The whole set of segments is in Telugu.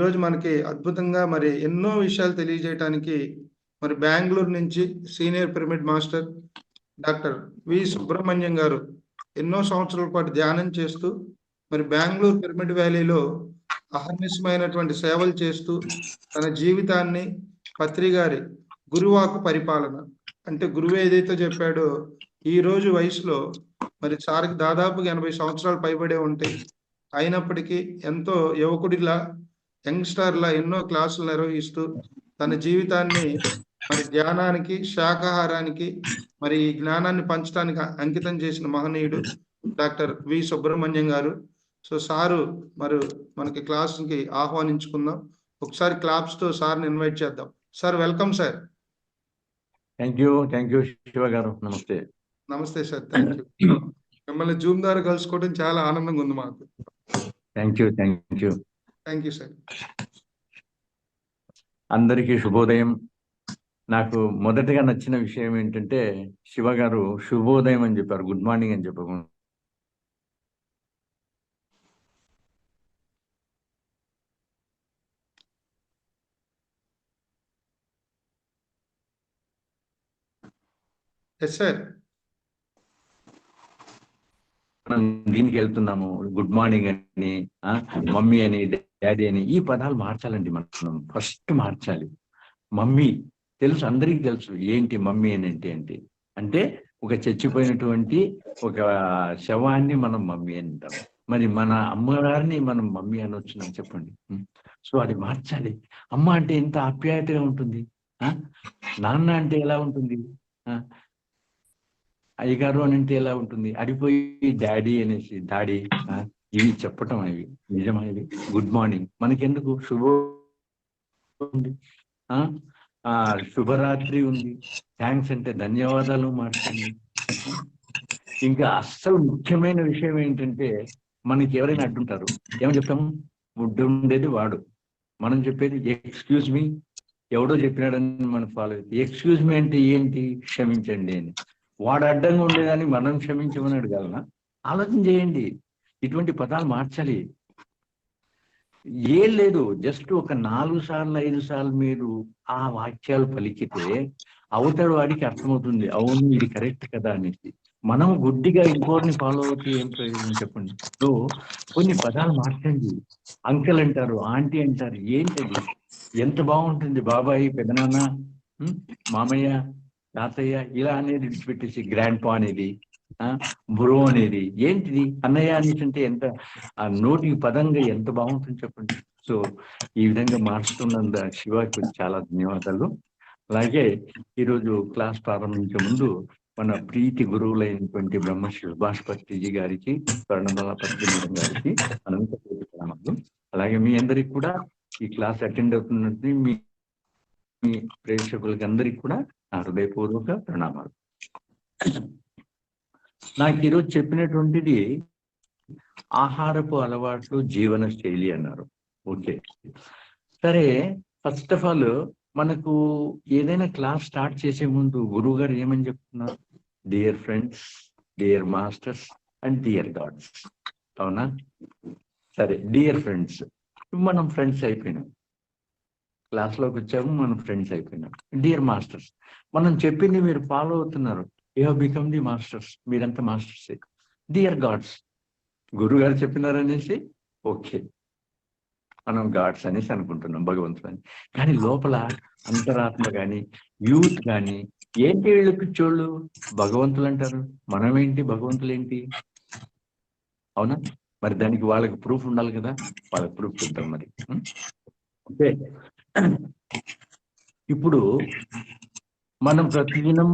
ఈరోజు మనకి అద్భుతంగా మరి ఎన్నో విషయాలు తెలియజేయటానికి మరి బెంగుళూరు నుంచి senior pyramid master doctor V Subrahmanyam గారు ఎన్నో సంవత్సరాల పాటు ధ్యానం చేస్తూ మరి బెంగుళూరు పిరమిడ్ వ్యాలీలో అహర్నిశమైనటువంటి సేవలు చేస్తూ తన జీవితాన్ని పత్రి గారి గురువాకు పరిపాలన అంటే గురువు ఏదైతే చెప్పాడో ఈ రోజు వయసులో మరి సార్కి దాదాపుగా 80 సంవత్సరాలు పైబడే ఉంటాయి. అయినప్పటికీ ఎంతో యువకుడిలా యంగ్స్టర్లా ఎన్నో క్లాసులు నిర్వహిస్తూ తన జీవితాన్ని మరి ధ్యానానికి శాకాహారానికి మరి ఈ జ్ఞానాన్ని పంచడానికి అంకితం చేసిన మహనీయుడు డాక్టర్ వి సుబ్రహ్మణ్యం గారు. సో సారు మరి మనకి క్లాస్కి ఆహ్వానించుకుందాం. ఒకసారి క్లాప్స్ తో సార్ని ఇన్వైట్ చేద్దాం. Sir welcome sir. Thank you Shiva గారు. నమస్తే. నమస్తే సార్. Thank you. మిమ్మల్ని జూమ్ ద్వారా కలుసుకోవడం చాలా ఆనందంగా ఉంది మాకు. Thank you sir. అందరికీ శుభోదయం. నాకు మొదటగా నచ్చిన విషయం ఏంటంటే శివ గారు శుభోదయం అని చెప్పారు, గుడ్ మార్నింగ్ అని చెప్పకుండా. సార్ మనం దీనికి వెళ్తున్నాము, గుడ్ మార్నింగ్ అని, మమ్మీ అని, డాడీ అని, ఈ పదాలు మార్చాలండి. మనం ఫస్ట్ మార్చాలి. మమ్మీ తెలుసు, అందరికీ తెలుసు ఏంటి మమ్మీ అని అంటే ఒక చచ్చిపోయినటువంటి ఒక శవాన్ని మనం మమ్మీ అని అంటాం. మరి మన అమ్మగారిని మనం మమ్మీ అని వచ్చినాం చెప్పండి. సో అది మార్చాలి. అమ్మ అంటే ఎంత ఆప్యాయతగా ఉంటుంది, నాన్న అంటే ఎలా ఉంటుంది, అయ్యగారు అని అంటే ఎలా ఉంటుంది, అడిపోయి డాడీ అనేసి డాడీ ఇవి చెప్పటం అవి నిజమైనవి. గుడ్ మార్నింగ్ మనకెందుకు, శుభరాత్రి ఉంది, థ్యాంక్స్ అంటే ధన్యవాదాలు మార్చండి. ఇంకా అస్సలు ముఖ్యమైన విషయం ఏంటంటే మనకి ఎవరైనా అడ్డుంటారు, ఏమని చెప్తాము, గుడ్డు ఉండేది వాడు, మనం చెప్పేది ఎక్స్క్యూజ్ మీ, ఎవడో చెప్పినాడని మనం ఫాలో అవుతుంది. ఎక్స్క్యూజ్ మీ అంటే ఏంటి, క్షమించండి అని. వాడు అడ్డంగా ఉండేదాన్ని మనం క్షమించమని అడగాలనా? ఆలోచన చేయండి. ఇటువంటి పదాలు మార్చాలి. ఏం లేదు, జస్ట్ ఒక 4 సార్లు 5 సార్లు మీరు ఆ వాక్యాలు పలికితే అవతల వాడికి అర్థమవుతుంది, అవును ఇది కరెక్ట్ కదా అనేసి. మనం గుడ్డిగా ఇంకోరిని ఫాలో అవుతే ఏం ప్రయోజనం చెప్పండి. సో కొన్ని పదాలు మార్చండి. అంకల్ అంటారు, ఆంటీ అంటారు, ఏంటది ఎంత బాగుంటుంది. బాబాయ్, పెదనాన్న, మామయ్య, తాతయ్య ఇలా అనేది విడిచిపెట్టేసి గ్రాండ్ పా అనేది, బ్రో అనేది, ఏంటిది అన్నయ్య అనేసి అంటే ఎంత ఆ నోటికి పదంగా ఎంత బాగుంటుంది చెప్పండి. సో ఈ విధంగా మార్చుతున్నంత శివకి చాలా ధన్యవాదాలు. అలాగే ఈరోజు క్లాస్ ప్రారంభించే ముందు మన ప్రీతి గురువులైనటువంటి బ్రహ్మశ్రీ సుభాష్ పత్రిజీ గారికి, స్వర్ణమాల పత్రి మేడం గారికి అనంత ప్రణామాలు. అలాగే మీ అందరికి కూడా ఈ క్లాస్ అటెండ్ అవుతున్నట్టు మీ ప్రేక్షకులకి అందరికి కూడా నా హృదయపూర్వక ప్రణామాలు. నాకు ఈరోజు చెప్పినటువంటిది ఆహారపు అలవాట్లు, జీవన శైలి అన్నారు. ఓకే, సరే. ఫస్ట్ ఆఫ్ ఆల్ మనకు ఏదైనా క్లాస్ స్టార్ట్ చేసే ముందు గురువు గారు ఏమని చెప్తున్నారు, dear friends, dear masters and dear God's. అవునా? సరే, డియర్ ఫ్రెండ్స్, మనం ఫ్రెండ్స్ అయిపోయినాం, క్లాస్లోకి వచ్చాము, మనం ఫ్రెండ్స్ అయిపోయినాం. డియర్ మాస్టర్స్, మనం చెప్పింది మీరు ఫాలో అవుతున్నారు, you have become the masters, మీరంతా మాస్టర్సే. డియర్ గాడ్స్, గురువు గారు చెప్పినారనేసి ఓకే, మనం గాడ్స్ అనేసి అనుకుంటున్నాం, భగవంతుడు అని. కానీ లోపల అంతరాత్మ కానీ యూత్ కానీ ఏంటి, వీళ్ళు పిచ్చోళ్ళు భగవంతులు అంటారు, మనమేంటి భగవంతులు ఏంటి? అవునా? మరి దానికి వాళ్ళకి ప్రూఫ్ ఉండాలి కదా, వాళ్ళకి ప్రూఫ్ చూద్దాం మరి. ఓకే, ఇప్పుడు మనం ప్రతిదినం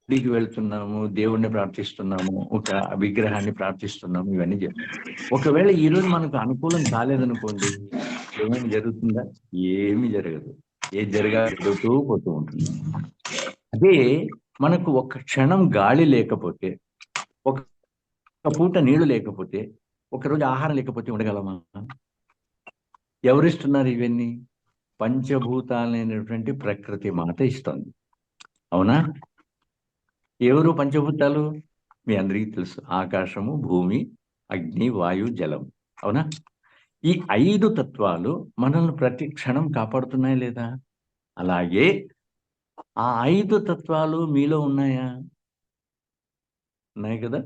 గుడికి వెళ్తున్నాము, దేవుణ్ణి ప్రార్థిస్తున్నాము, ఒక విగ్రహాన్ని ప్రార్థిస్తున్నాము, ఇవన్నీ చేస్తాం. ఒకవేళ ఈరోజు మనకు అనుకూలం కాలేదనుకోండి, ఏమేమి జరుగుతుందా? ఏమి జరగదు. ఏది జరుగుతూ పోతూ ఉంటుంది. అదే మనకు ఒక క్షణం గాలి లేకపోతే, ఒక పూట నీళ్లు లేకపోతే, ఒకరోజు ఆహారం లేకపోతే ఉండగలమా? ఎవరిస్తున్నారు ఇవన్నీ? పంచభూతాలైనటువంటి ప్రకృతి మాత ఇస్తుంది. అవునా? ఎవరు పంచభూతాలు? మీ అందరికీ తెలుసు, ఆకాశము, భూమి, అగ్ని, వాయు, జలం. అవునా? ఈ 5 తత్వాలు మనల్ని ప్రతి క్షణం కాపాడుతున్నాయా లేదా? అలాగే ఆ 5 తత్వాలు మీలో ఉన్నాయా? ఉన్నాయి కదా.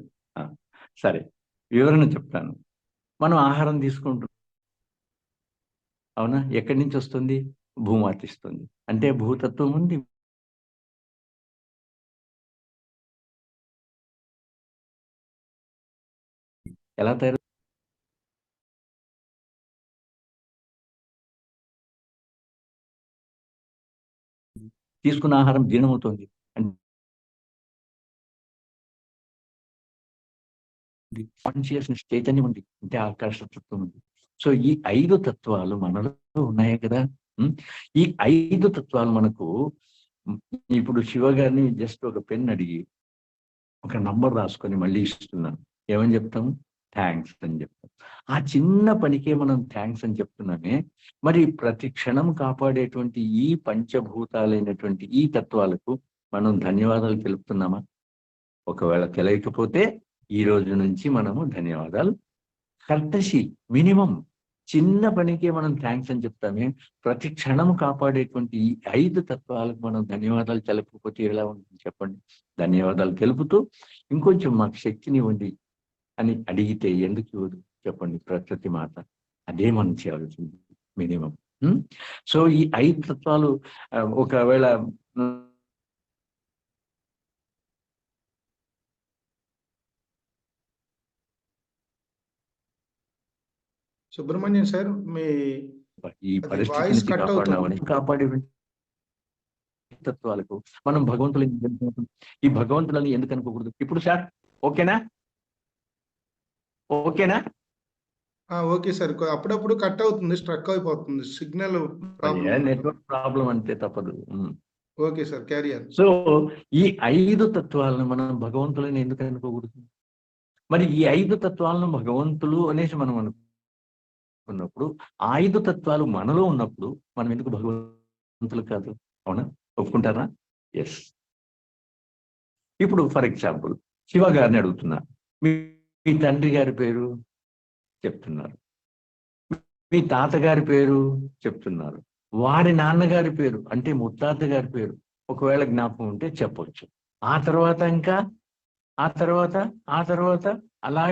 సరే, వివరణ చెప్తాను. మనం ఆహారం తీసుకుంటున్నాం, అవునా? ఎక్కడి నుంచి వస్తుంది? భూమాత ఇస్తుంది. అంటే భూతత్వం ఉంది. ఎలా తయారు? తీసుకున్న ఆహారం జీర్ణమవుతుంది అంటే కాన్షియస్నెస్, చైతన్యం ఉంది అంటే ఆకాశతత్వం ఉంది. సో ఈ 5 తత్వాలు మనలో ఉన్నాయి కదా. ఈ 5 తత్వాలు మనకు ఇప్పుడు శివ గారిని జస్ట్ ఒక పెన్ అడిగి ఒక నంబర్ రాసుకొని మళ్ళీ ఇస్తున్నాను, ఏమని చెప్తాము? థ్యాంక్స్ అని చెప్తాం. ఆ చిన్న పనికే మనం థ్యాంక్స్ అని చెప్తున్నామే. మరి ప్రతి క్షణం కాపాడేటువంటి ఈ పంచభూతాలైనటువంటి ఈ తత్వాలకు మనం ధన్యవాదాలు తెలుపుతున్నామా? ఒకవేళ తెలియకపోతే ఈ రోజు నుంచి మనము ధన్యవాదాలు, కర్టసీ, మినిమం చిన్న పనికే మనం థ్యాంక్స్ అని చెప్తామే. ప్రతి క్షణం కాపాడేటువంటి ఈ 5 తత్వాలకు మనం ధన్యవాదాలు తెలపకపోతే ఎలా ఉంటుంది చెప్పండి? ధన్యవాదాలు తెలుపుతూ ఇంకొంచెం మాకు శక్తినివ్వండి అని అడిగితే ఎందుకు ఇవ్వదు చెప్పండి ప్రకృతి మాత? అదే మనం చేయాల్సింది మినిమం. సో ఈ 5 తత్వాలు ఒకవేళ సుబ్రహ్మణ్యం సార్, మీ ఈ పరిస్థితి వాయిస్ నుంచి కట్ అవుతుంది. కాపాడినామని కాపాడే తత్వాలకు మనం భగవంతులని ఈ భగవంతులని ఎందుకు అనుకోకూడదు? ఇప్పుడు సార్ ఓకేనా? ఓకేనా? ఓకే సార్, అప్పుడప్పుడు కట్ అవుతుంది, స్ట్రక్ అయిపోతుంది, సిగ్నల్ ప్రాబ్లం. నెట్వర్క్ ప్రాబ్లం అంతే, తప్పదు. Okay sir, carry on. So ఈ 5 తత్వాలను మనం భగవంతులని ఎందుకు అనుకోకూడదు? మరి ఈ 5 తత్వాలను భగవంతులు అనేసి మనం అనుకున్నప్పుడు, 5 తత్వాలు మనలో ఉన్నప్పుడు మనం ఎందుకు భగవంతులు కాదు? అవునా? ఒప్పుకుంటారా? ఎస్. ఇప్పుడు ఫర్ ఎగ్జాంపుల్ శివ గారిని అడుగుతున్నా, మీ తండ్రి గారి పేరు చెప్తున్నారు, మీ తాతగారి పేరు చెప్తున్నారు, వారి నాన్నగారి పేరు అంటే ముత్తాత గారి పేరు ఒకవేళ జ్ఞాపకం ఉంటే చెప్పొచ్చు. ఆ తర్వాత ఇంకా ఆ తర్వాత అలా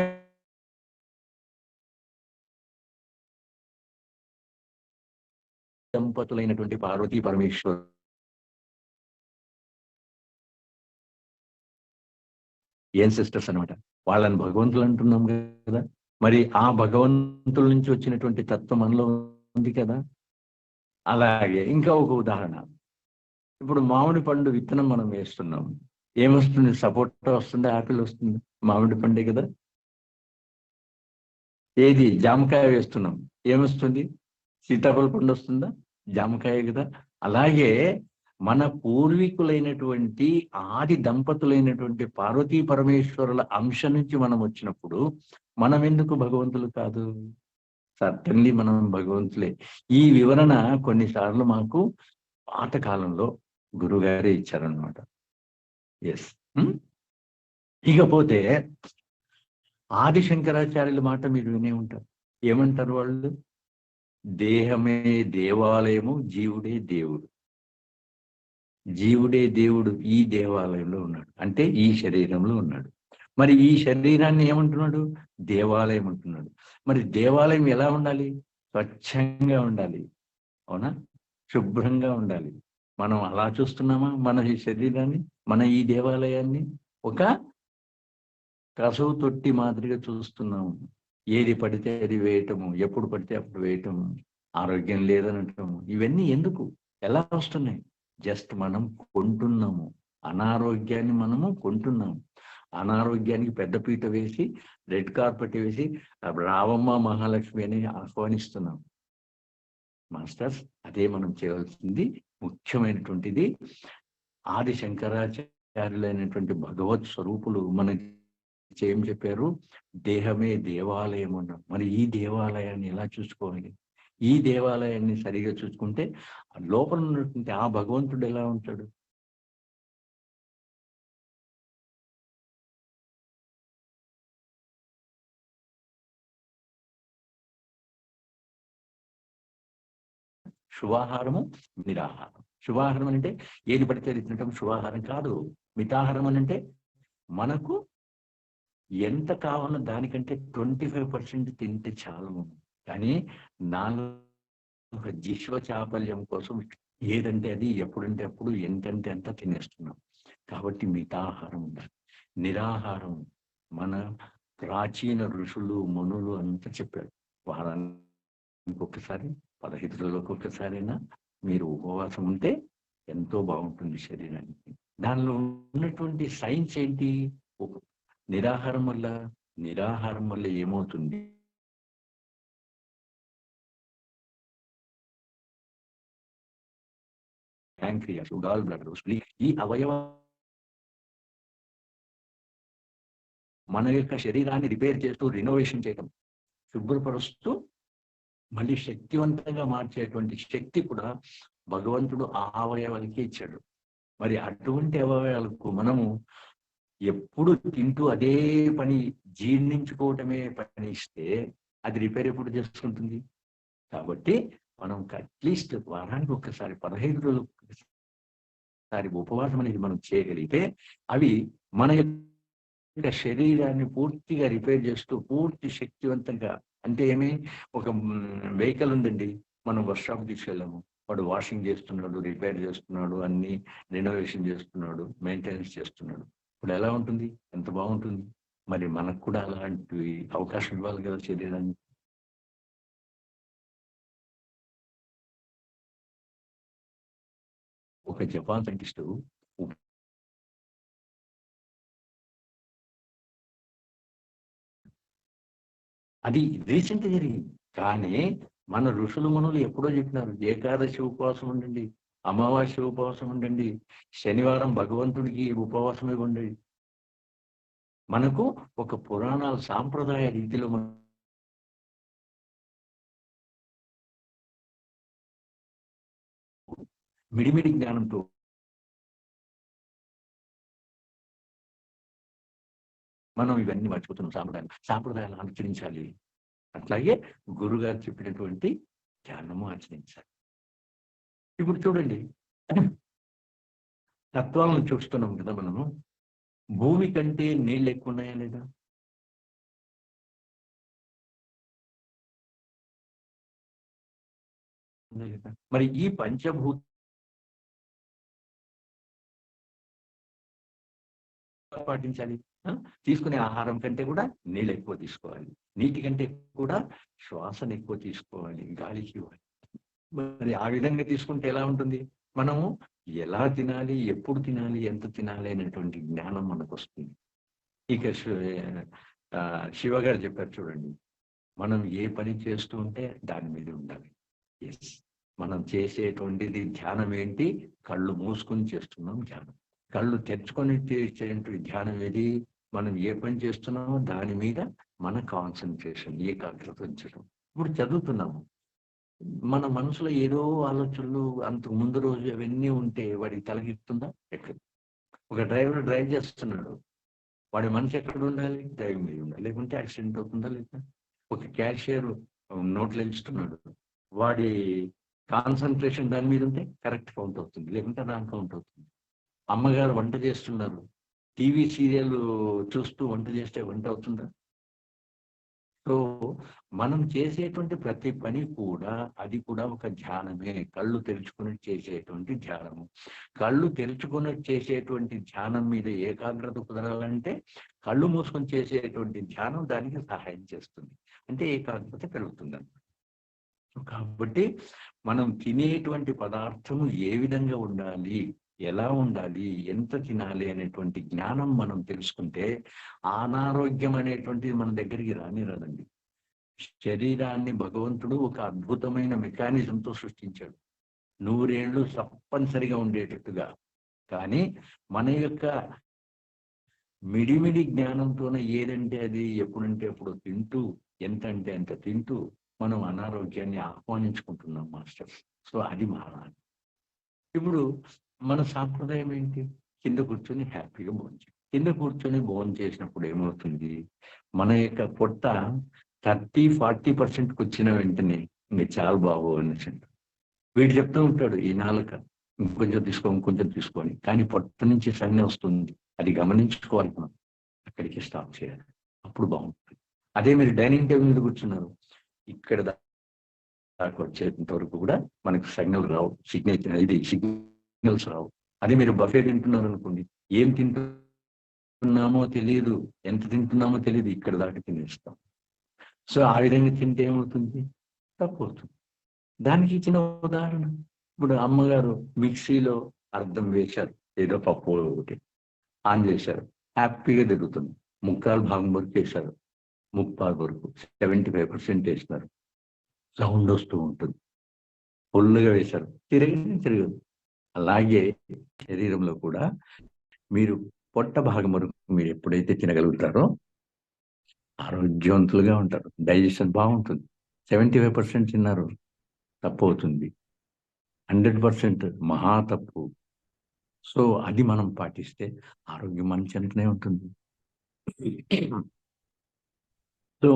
దంపతులైనటువంటి పార్వతీ పరమేశ్వర్ ఏం సిస్టర్స్ అనమాట, వాళ్ళని భగవంతులు అంటున్నాం కదా. మరి ఆ భగవంతుల నుంచి వచ్చినటువంటి తత్వం మనలో ఉంది కదా. అలాగే ఇంకా ఒక ఉదాహరణ, ఇప్పుడు మామిడి పండు విత్తనం మనం వేస్తున్నాం, ఏమొస్తుంది? సపోటా వస్తుందా? యాపిల్ వస్తుంది? మామిడి పండే కదా. ఏది? జామకాయ వేస్తున్నాం, ఏమొస్తుంది? సీతాఫల పండు వస్తుందా? జామకాయ కదా. అలాగే మన పూర్వీకులైనటువంటి ఆది దంపతులైనటువంటి పార్వతీ పరమేశ్వరుల అంశ నుంచి మనం వచ్చినప్పుడు మనం ఎందుకు భగవంతులు కాదు? సర్టన్లీ మనం భగవంతులే. ఈ వివరణ కొన్నిసార్లు మాకు పాతకాలంలో గురుగారే ఇచ్చారనమాట. ఎస్. ఇకపోతే ఆది శంకరాచార్యుల మాట మీరు వినే ఉంటారు. ఏమంటారు వాళ్ళు? దేహమే దేవాలయము, జీవుడే దేవుడు. జీవుడే దేవుడు ఈ దేవాలయంలో ఉన్నాడు, అంటే ఈ శరీరంలో ఉన్నాడు. మరి ఈ శరీరాన్ని ఏమంటున్నాడు? దేవాలయం అంటున్నాడు. మరి దేవాలయం ఎలా ఉండాలి? స్వచ్ఛంగా ఉండాలి, అవునా? శుభ్రంగా ఉండాలి. మనం అలా చూస్తున్నామా మన ఈ శరీరాన్ని, మన ఈ దేవాలయాన్ని? ఒక కసువు తొట్టి మాదిరిగా చూస్తున్నాము. ఏది పడితే అది వేయటము, ఎప్పుడు పడితే అప్పుడు వేయటము, ఆరోగ్యం లేదనటము. ఇవన్నీ ఎందుకు, ఎలా వస్తున్నాయి? జస్ట్ మనం కొంటున్నాము. అనారోగ్యాన్ని మనము కొంటున్నాము. అనారోగ్యానికి పెద్దపీట వేసి, రెడ్ కార్పెట్ వేసి రావమ్మ మహాలక్ష్మి అని ఆహ్వానిస్తున్నాం. మాస్టర్స్, అదే మనం చేయవలసింది. ముఖ్యమైనటువంటిది ఆది శంకరాచార్యులైనటువంటి భగవత్ స్వరూపులు మనకి ఏం చెప్పారు? దేహమే దేవాలయం అన్నారు. మరి ఈ దేవాలయాన్ని ఎలా చూసుకోవాలి? ఈ దేవాలయాన్ని సరిగా చూసుకుంటే లోపల ఉన్నటువంటి ఆ భగవంతుడు ఎలా ఉంటాడు? శుభాహారము, నిరాహారం. శుభాహారం అంటే ఏది పడితే అది తినటం శుభాహారం కాదు. మితాహారం అని అంటే మనకు ఎంత కావాలో దానికంటే 25% తింటే చాలు. కానీ నాలుగు జిహ్వ చాపల్యం కోసం ఏదంటే అది, ఎప్పుడంటే అప్పుడు, ఎంతంటే అంత తినేస్తున్నాం. కాబట్టి మితాహారం ఉండాలి. నిరాహారం మన ప్రాచీన ఋషులు మునులు అంతా చెప్పారు. వారానికి ఒకసారి, 15 రోజులకు ఒక్కసారైనా మీరు ఉపవాసం ఉంటే ఎంతో బాగుంటుంది శరీరానికి. దానిలో ఉన్నటువంటి సైన్స్ ఏంటి? నిరాహారం వల్ల ఏమవుతుంది? ప్యాంక్రియాస్, గాల్ బ్లాడర్, స్ప్లీన్, ఈ అవయవ మన యొక్క శరీరాన్ని రిపేర్ చేస్తూ, రినోవేషన్ చేయడం, శుభ్రపరుస్తూ మళ్ళీ శక్తివంతంగా మార్చేటువంటి శక్తి కూడా భగవంతుడు ఆ అవయవాలకి ఇచ్చాడు. మరి అటువంటి అవయవాలకు మనము ఎప్పుడు తింటూ అదే పని, జీర్ణించుకోవటమే పని ఇస్తే అది రిపేర్ ఎప్పుడు చేసుకుంటుంది? కాబట్టి మనం అట్లీస్ట్ వారానికి ఒక్కసారి, 15 రోజులు ఒకసారి ఉపవాసం అనేది మనం చేయగలిగితే అవి మన యొక్క శరీరాన్ని పూర్తిగా రిపేర్ చేస్తూ పూర్తి శక్తివంతంగా, అంటే ఏమి, ఒక వెహికల్ ఉందండి, మనం వర్క్షాప్ తీసుకెళ్ళాము, వాడు వాషింగ్ చేస్తున్నాడు, రిపేర్ చేస్తున్నాడు, అన్ని రెనోవేషన్ చేస్తున్నాడు, మెయింటెనెన్స్ చేస్తున్నాడు. ఇప్పుడు ఎలా ఉంటుంది? ఎంత బాగుంటుంది. మరి మనకు కూడా అలాంటి అవకాశం ఇవ్వాలి కదా శరీరాన్ని. ఒక జపాన్ సైంటిస్టు అది రీసెంట్ జరిగింది. కానీ మన ఋషులు మునులు ఎప్పుడో చెప్పినారు, ఏకాదశి ఉపవాసం ఉండండి, అమావాస్య ఉపవాసం ఉండండి, శనివారం భగవంతుడికి ఉపవాసమే ఉండండి. మనకు ఒక పురాణాల సాంప్రదాయ రీతిలో మిడిమిడి జ్ఞానంతో మనం ఇవన్నీ మర్చిపోతున్నాం. సాంప్రదాయాలు ఆచరించాలి. అట్లాగే గురుగారు చెప్పినటువంటి ధ్యానము ఆచరించాలి. ఇప్పుడు చూడండి, తత్వాలను చూస్తున్నాం కదా మనము. భూమి కంటే నీళ్ళు ఎక్కువ ఉన్నాయా లేదా? మరి ఈ పంచభూత పాటించాలి. తీసుకునే ఆహారం కంటే కూడా నీళ్ళు ఎక్కువ తీసుకోవాలి, నీటి కంటే కూడా శ్వాసను ఎక్కువ తీసుకోవాలి, గాలికి ఇవ్వాలి. మరి ఆ విధంగా తీసుకుంటే ఎలా ఉంటుంది? మనము ఎలా తినాలి, ఎప్పుడు తినాలి, ఎంత తినాలి అనేటువంటి జ్ఞానం మనకు వస్తుంది. ఇక శివ గారు చెప్పారు చూడండి, మనం ఏ పని చేస్తూ ఉంటే దాని మీద ఉండాలి. ఎస్, మనం చేసేటువంటిది ధ్యానం ఏంటి? కళ్ళు మూసుకొని చేస్తున్నాం ధ్యానం. కళ్ళు తెరుచుకొని చేసేటువంటి ధ్యానం ఏది? మనం ఏ పని చేస్తున్నామో దాని మీద మన కాన్సన్ట్రేషన్, ఏకాగ్రత ఉంచడం. ఇప్పుడు చదువుతున్నాము, మన మనసులో ఏదో ఆలోచనలు అంతకు ముందు రోజు అవన్నీ ఉంటే వాడికి తలకెక్కుతుందా? ఎక్కడ? ఒక డ్రైవర్ డ్రైవ్ చేస్తున్నాడు, వాడి మనసు ఎక్కడ ఉండాలి? డ్రైవింగ్ మీద ఉండాలి, లేకుంటే యాక్సిడెంట్ అవుతుందా లేదా? ఒక క్యాషియర్ నోట్లు ఇస్తున్నాడు, వాడి కాన్సన్ట్రేషన్ దాని మీద ఉంటే కరెక్ట్ కౌంట్ అవుతుంది, లేకుంటే రాంగ్ కౌంట్ అవుతుంది. అమ్మగారు వంట చేస్తున్నారు, టీవీ సీరియల్ చూస్తూ వంట చేస్తే వంట అవుతుందా? సో మనం చేసేటువంటి ప్రతి పని కూడా అది కూడా ఒక ధ్యానమే. కళ్ళు తెరుచుకుని చేసేటువంటి ధ్యానము. కళ్ళు తెరుచుకుని చేసేటువంటి ధ్యానం మీద ఏకాగ్రత కుదరాలంటే కళ్ళు మూసుకొని చేసేటువంటి ధ్యానం దానికి సహాయం చేస్తుంది, అంటే ఏకాగ్రత పెరుగుతుంది. కాబట్టి మనం తినేటువంటి పదార్థము ఏ విధంగా ఉండాలి, ఎలా ఉండాలి, ఎంత తినాలి అనేటువంటి జ్ఞానం మనం తెలుసుకుంటే అనారోగ్యం అనేటువంటిది మన దగ్గరికి రానిరాదండి. శరీరాన్ని భగవంతుడు ఒక అద్భుతమైన మెకానిజంతో సృష్టించాడు, 100 ఏళ్ళు తప్పనిసరిగా ఉండేటట్టుగా. కానీ మన యొక్క మిడిమిడి జ్ఞానంతోనే ఏదంటే అది, ఎప్పుడంటే అప్పుడు తింటూ, ఎంత అంటే అంత తింటూ మనం అనారోగ్యాన్ని ఆహ్వానించుకుంటున్నాం మాస్టర్. సో అది మారాలి. ఇప్పుడు మన సాంప్రదాయం ఏంటి? కింద కూర్చొని హ్యాపీగా భోంచేయాలి. కింద కూర్చొని భోజనం చేసినప్పుడు ఏమవుతుంది? మన యొక్క పొట్ట 30-40% వచ్చిన వెంటనే ఇంకా చాలా బాగు అనేసి వీడు చెప్తూ ఉంటాడు ఈ నాలుక ఇంకొంచెం తీసుకొని, కానీ పొట్ట నుంచి సంజ్ఞ వస్తుంది, అది గమనించుకోవాలి మనం, అక్కడికి స్టాప్ చేయాలి, అప్పుడు బాగుంటుంది. అదే మీరు డైనింగ్ టేబుల్ మీద కూర్చున్నారు, ఇక్కడ దాకా వచ్చేంత వరకు కూడా మనకు సిగ్నల్ రావు, సిగ్నల్స్ రావు. అదే మీరు బఫే తింటున్నారు అనుకోండి, ఏం తింటున్నామో తెలియదు, ఎంత తింటున్నామో తెలియదు, ఇక్కడ దాకా తినేస్తాం. సో ఆ విధంగా తింటే ఏమవుతుంది, తప్పు అవుతుంది. దానికి ఇచ్చిన ఉదాహరణ, ఇప్పుడు అమ్మగారు మిక్సీలో అర్థం వేశారు, ఏదో పప్పు ఒకటి ఆన్ చేశారు, హ్యాపీగా తిరుగుతుంది, ముక్కాలు భాగం వరకు వేశారు, ముప్పాలు వరకు 75% వేసినారు, సౌండ్ వస్తూ ఉంటుంది. ఫుల్గా వేశారు, తిరగదు. అలాగే శరీరంలో కూడా మీరు పొట్ట భాగం వరకు మీరు ఎప్పుడైతే తినగలుగుతారో ఆరోగ్యవంతులుగా ఉంటారు, డైజెషన్ బాగుంటుంది. 75% తిన్నారు, తప్పు అవుతుంది. 100% మహా తప్పు. సో అది మనం పాటిస్తే ఆరోగ్యం మంచిగానే ఉంటుంది. సో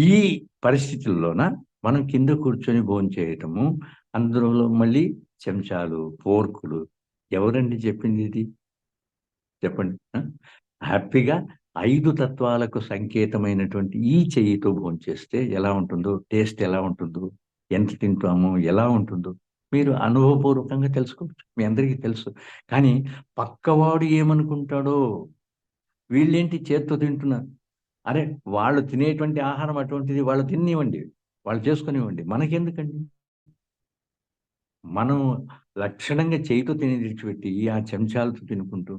ఈ పరిస్థితుల్లోన మనం కింద కూర్చొని భోజనం చేయటము, అందులో మళ్ళీ చెంచాలు, ఫోర్కులు, ఎవరండి చెప్పింది ఇది? చెప్పండి. హ్యాపీగా 5 తత్వాలకు సంకేతమైనటువంటి ఈ చెయ్యితో భోంచేస్తే ఎలా ఉంటుందో, టేస్ట్ ఎలా ఉంటుందో, ఎంత తింటామో ఎలా ఉంటుందో మీరు అనుభవపూర్వకంగా తెలుసుకోవచ్చు, మీ అందరికీ తెలుసు. కానీ పక్కవాడు ఏమనుకుంటాడో, వీళ్ళేంటి చేత్తో తింటున్నారు, అరే వాళ్ళు తినేటువంటి ఆహారం అటువంటిది, వాళ్ళు తినివ్వండి, వాళ్ళు చేసుకునివ్వండి, మనకెందుకండి? మనం లక్షణంగా చేయితో తిని విడిచిపెట్టి ఆ చెంచాలతో తినుకుంటూ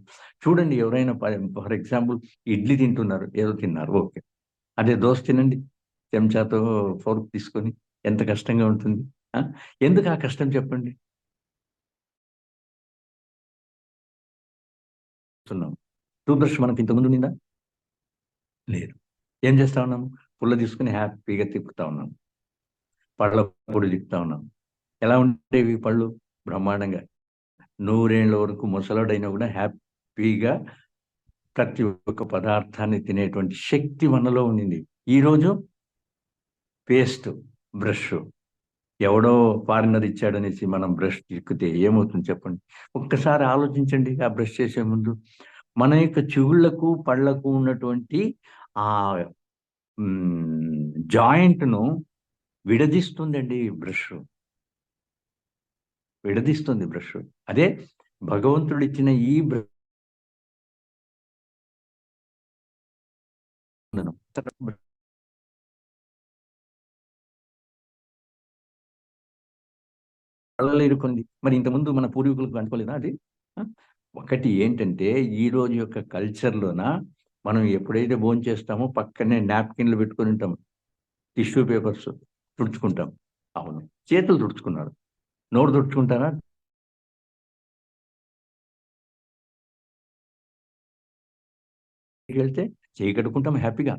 చూడండి. ఎవరైనా ఫర్ ఎగ్జాంపుల్ ఇడ్లీ తింటున్నారు, ఏదో తిన్నారు, ఓకే, అదే దోశ తినండి చెంచాతో, ఫోర్క్ తీసుకొని, ఎంత కష్టంగా ఉంటుంది. ఎందుకు ఆ కష్టం చెప్పండి? టూత్ బ్రష్ మనకి ఇంతకుముందు ఉండిందా? లేదు. ఏం చేస్తా ఉన్నాము? పుల్ల తీసుకుని హ్యాపీగా తిప్పుతా ఉన్నాము, పళ్ళ పొడి తిప్పుతా ఉన్నాము. ఎలా ఉండేవి పళ్ళు? బ్రహ్మాండంగా, 100 ఏళ్ళ వరకు ముసలాడైనా కూడా హ్యాపీగా ప్రతి ఒక్క పదార్థాన్ని తినేటువంటి శక్తి మనలో ఉండింది. ఈరోజు పేస్ట్, బ్రష్, ఎవడో ఫారినర్ ఇచ్చాడనేసి మనం బ్రష్ చిక్కితే ఏమవుతుంది చెప్పండి? ఒక్కసారి ఆలోచించండి. ఆ బ్రష్ చేసే ముందు మన యొక్క చెవుళ్లకు పళ్ళకు ఉన్నటువంటి ఆ జాయింట్ను విడదీస్తుందండి బ్రష్, విడదీస్తుంది బ్రష్. అదే భగవంతుడు ఇచ్చిన ఈ బ్రష్ కళ్ళలో ఇరుక్కుంది. మరి ఇంతకుముందు మన పూర్వీకులకు అనుకోలేదా అది? ఒకటి ఏంటంటే ఈ రోజు యొక్క కల్చర్లోన మనం ఎప్పుడైతే భోంచేస్తామో పక్కనే నాప్కిన్లు పెట్టుకొని ఉంటాం, టిష్యూ పేపర్స్ తుడుచుకుంటాం. అవును, చేతులు తుడుచుకున్నారు, నోరు తుడుచుకుంటారా? వెళ్తే చేయి కట్టుకుంటాం హ్యాపీగా.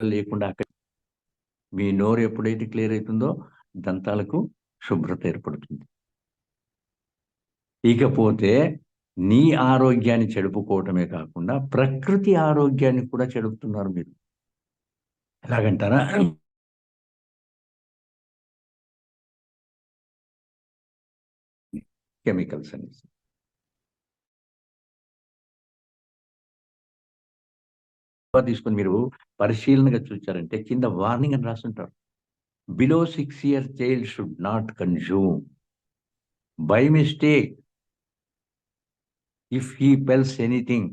లేకుండా అక్కడ మీ నోరు ఎప్పుడైతే క్లియర్ అవుతుందో దంతాలకు శుభ్రత ఏర్పడుతుంది. ఇకపోతే నీ ఆరోగ్యాన్ని చెడుపుకోవటమే కాకుండా ప్రకృతి ఆరోగ్యాన్ని కూడా చెడుపుతున్నారు మీరు. ఎలాగంటారా? కెమికల్స్ అనేసి తీసుకొని మీరు పరిశీలనగా చూచారంటే కింద వార్నింగ్ అని రాస్తుంటారు. Below 6 years child should not consume by mistake. If he feels anything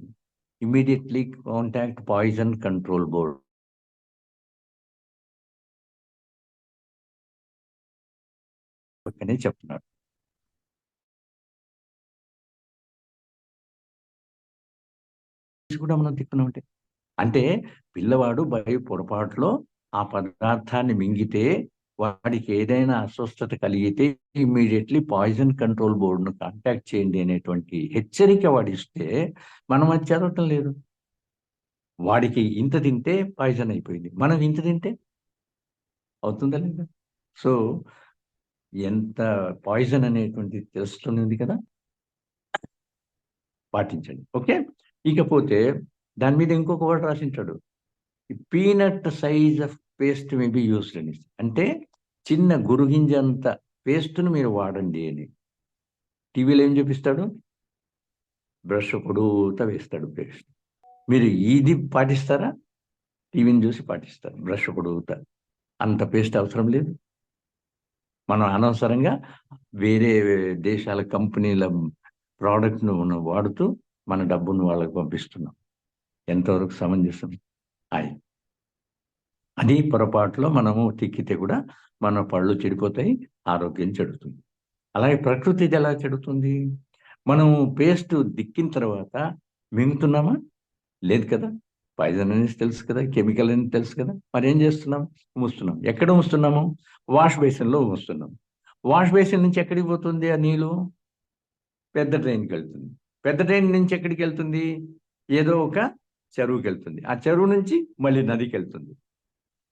immediately contact poison control board అని చెప్తున్నాడు. కూడా మనం తిక్కున్నామంటే అంటే పిల్లవాడు పొరపాటులో ఆ పదార్థాన్ని మింగితే వాడికి ఏదైనా అస్వస్థత కలిగితే ఇమ్మీడియట్లీ పాయిజన్ కంట్రోల్ బోర్డును కాంటాక్ట్ చేయండి అనేటువంటి హెచ్చరిక వాడిస్తే మనం అది చదవటం లేదు. వాడికి ఇంత తింటే పాయిజన్ అయిపోయింది, మనం ఇంత తింటే అవుతుందా లేదా? సో ఎంత పాయిజన్ అనేటువంటి తెలుస్తుంది కదా, పాటించండి. ఓకే, ఇకపోతే దాని మీద ఇంకొక వర్డ్ రాసింటాడు, peanut size of paste may be used అని. అంటే చిన్న గురుగింజ అంత పేస్ట్ను మీరు వాడండి అని. టీవీలో ఏం చూపిస్తాడు? బ్రష్ పొడుగుతా వేస్తాడు పేస్ట్. మీరు ఇది పాటిస్తారా? టీవీని చూసి పాటిస్తారు బ్రష్ పొడుగుతా. అంత పేస్ట్ అవసరం లేదు. మనం అనవసరంగా వేరే దేశాల కంపెనీల ప్రోడక్ట్ను మనం వాడుతూ మన డబ్బును వాళ్ళకి పంపిస్తున్నాం. ఎంతవరకు సమంజసం? అది పొరపాటులో మనము తిక్కితే కూడా మన పళ్ళు చెడిపోతాయి, ఆరోగ్యం చెడుతుంది. అలాగే ప్రకృతి ఎలా చెడుతుంది? మనం పేస్ట్ దిక్కిన తర్వాత మింగుతున్నామా? లేదు కదా. పాయిజన్ అనేసి తెలుసు కదా, కెమికల్ అని తెలుసు కదా. మరి ఏం చేస్తున్నాం? మూస్తున్నాం. ఎక్కడ మూస్తున్నాము? వాష్ బేసిన్లో మూస్తున్నాం. వాష్ బేసిన్ నుంచి ఎక్కడికి పోతుంది ఆ నీళ్ళు? పెద్ద డ్రైన్కి వెళ్తుంది. పెద్ద డ్రైన్ నుంచి ఎక్కడికి వెళ్తుంది? ఏదో ఒక చెరువుకి వెళ్తుంది. ఆ చెరువు నుంచి మళ్ళీ నదికి వెళ్తుంది.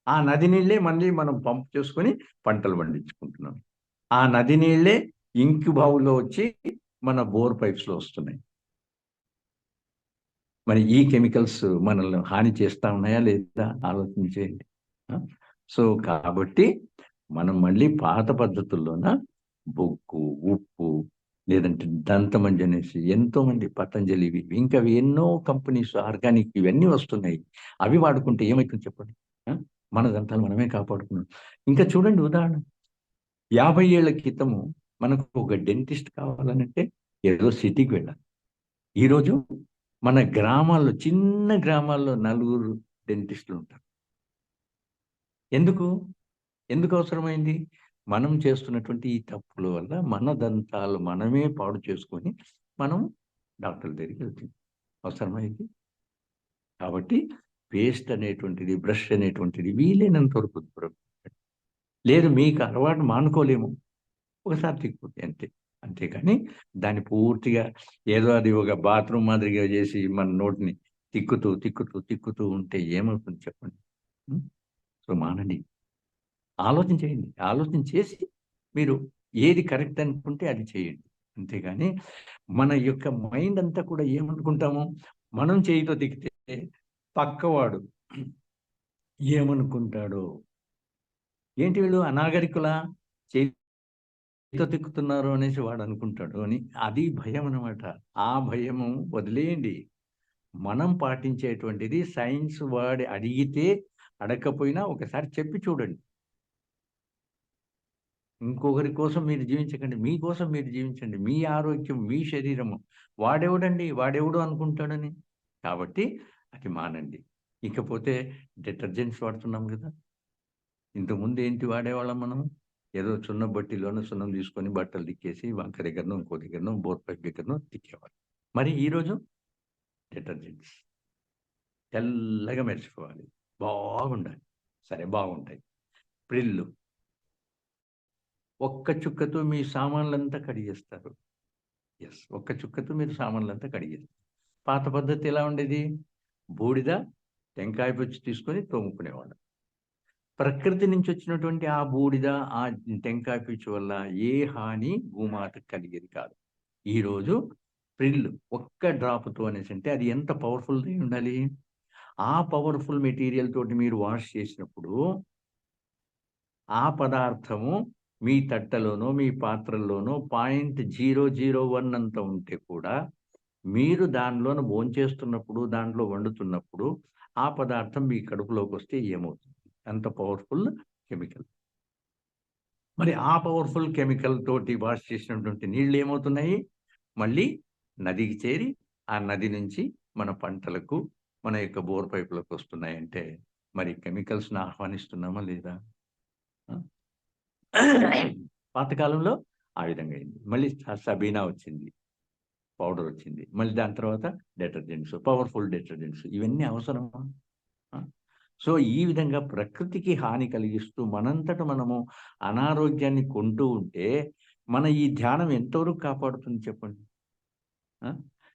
ఆ నది నీళ్ళే మళ్ళీ మనం పంప్ చేసుకొని పంటలు పండించుకుంటున్నాం. ఆ నది నీళ్ళే ఇంకు బావులో వచ్చి మన బోర్ పైప్స్లో వస్తున్నాయి. మరి ఈ కెమికల్స్ మనల్ని హాని చేస్తా ఉన్నాయా లేదా ఆలోచించేయండి. సో కాబట్టి మనం మళ్ళీ పాత పద్ధతుల్లోన బొగ్గు, ఉప్పు, లేదంటే దంతమంజి అనేసి ఎంతో మంది పతంజలి ఇంకా ఎన్నో కంపెనీస్ ఆర్గానిక్ ఇవన్నీ వస్తున్నాయి. అవి వాడుకుంటే ఏమైతుంది చెప్పండి? మన దంతాలు మనమే కాపాడుకున్నాం. ఇంకా చూడండి ఉదాహరణ, 50 ఏళ్ల క్రితము మనకు ఒక డెంటిస్ట్ కావాలనంటే ఏదో సిటీకి వెళ్ళాలి. ఈరోజు మన గ్రామాల్లో, చిన్న గ్రామాల్లో 4 డెంటిస్టులు ఉంటారు. ఎందుకు అవసరమైంది? మనం చేస్తున్నటువంటి ఈ తప్పుల వల్ల మన దంతాలు మనమే పాడు చేసుకొని మనం డాక్టర్ల దగ్గరికి వెళ్తుంది. అవసరమైంది. కాబట్టి పేస్ట్ అనేటువంటిది, బ్రష్ అనేటువంటిది వీలైనంత వరకు లేదు మీకు అలవాటు మానుకోలేము, ఒకసారి తిక్కుతుంది అంతే. అంతేకాని దాన్ని పూర్తిగా ఏదో అది ఒక బాత్రూమ్ మాదిరిగా చేసి మన నోటిని తిక్కుతూ ఉంటే ఏమవుతుంది చెప్పండి? సో మానండి, ఆలోచన చేయండి. ఆలోచన చేసి మీరు ఏది కరెక్ట్ అనుకుంటే అది చేయండి. అంతేగాని మన యొక్క మైండ్ అంతా కూడా ఏమనుకుంటాము? మనం చేయితో తిక్కితే పక్కవాడు ఏమనుకుంటాడో, ఏంటి వీళ్ళు అనాగరికులా చేతితో తిక్కుతున్నారు అనేసి వాడు అనుకుంటాడు అని, అది భయం అనమాట. ఆ భయము వదిలేయండి. మనం పాటించేటువంటిది సైన్స్ వాడి అడిగితే అడగకపోయినా ఒకసారి చెప్పి చూడండి. ఇంకొకరి కోసం మీరు జీవించకండి, మీకోసం మీరు జీవించండి. మీ ఆరోగ్యం, మీ శరీరము. వాడెవడు అనుకుంటాడని. కాబట్టి అది మానండి. ఇకపోతే డిటర్జెంట్స్ వాడుతున్నాం కదా. ఇంతకుముందు ఏంటి వాడేవాళ్ళం మనం? ఏదో సున్నం బట్టిలోనూ సున్నం తీసుకొని బట్టలు తిక్కేసి వంక దగ్గరనో, ఇంకో దగ్గరనో, బోర్ పైప్ దగ్గరనో తిక్కేవాళ్ళు. మరి ఈరోజు డిటర్జెంట్స్ తెల్లగా మెరిసిపోవాలి, బాగుండాలి. సరే బాగుంటాయి. ప్రిల్లు ఒక్క చుక్కతో మీ సామాన్లంతా కడిగేస్తారు. ఒక్క చుక్కతో మీరు సామాన్లంతా కడిగేస్తారు. పాత పద్ధతి ఎలా ఉండేది? బూడిద, టెంకాయ పచ్చి తీసుకొని తోముకునేవాడు. ప్రకృతి నుంచి వచ్చినటువంటి ఆ బూడిద, ఆ టెంకాయ పిచ్చి వల్ల ఏ హాని భూమాతకు కలిగేది కాదు. ఈరోజు ప్రిల్ ఒక్క డ్రాప్తో అనేసి అంటే అది ఎంత పవర్ఫుల్ అయి ఉండాలి? ఆ పవర్ఫుల్ మెటీరియల్ తోటి మీరు వాష్ చేసినప్పుడు ఆ పదార్థము మీ తట్టలోనో, మీ పాత్రల్లోనో 0.001 అంత ఉంటే కూడా మీరు దానిలోన భోంచేస్తున్నప్పుడు, దాంట్లో వండుతున్నప్పుడు ఆ పదార్థం మీ కడుపులోకి వస్తే ఏమవుతుంది? అంత పవర్ఫుల్ కెమికల్. మరి ఆ పవర్ఫుల్ కెమికల్ తోటి వాష్ చేసినటువంటి నీళ్ళు ఏమవుతున్నాయి? మళ్ళీ నదికి చేరి ఆ నది నుంచి మన పంటలకు, మన యొక్క బోర్ పైపులకు వస్తున్నాయంటే మరి కెమికల్స్ని ఆహ్వానిస్తున్నామా లేదా? పాతకాలంలో ఆ విధంగా అయింది. మళ్ళీ సబీనా వచ్చింది, పౌడర్ వచ్చింది. మళ్ళీ దాని తర్వాత డిటర్జెంట్స్, పవర్ఫుల్ డిటర్జెంట్స్. ఇవన్నీ అవసరమా? సో ఈ విధంగా ప్రకృతికి హాని కలిగిస్తూ మనంతట మనము అనారోగ్యాన్ని కొంటూ ఉంటే మన ఈ ధ్యానం ఎంతవరకు కాపాడుతుంది చెప్పండి?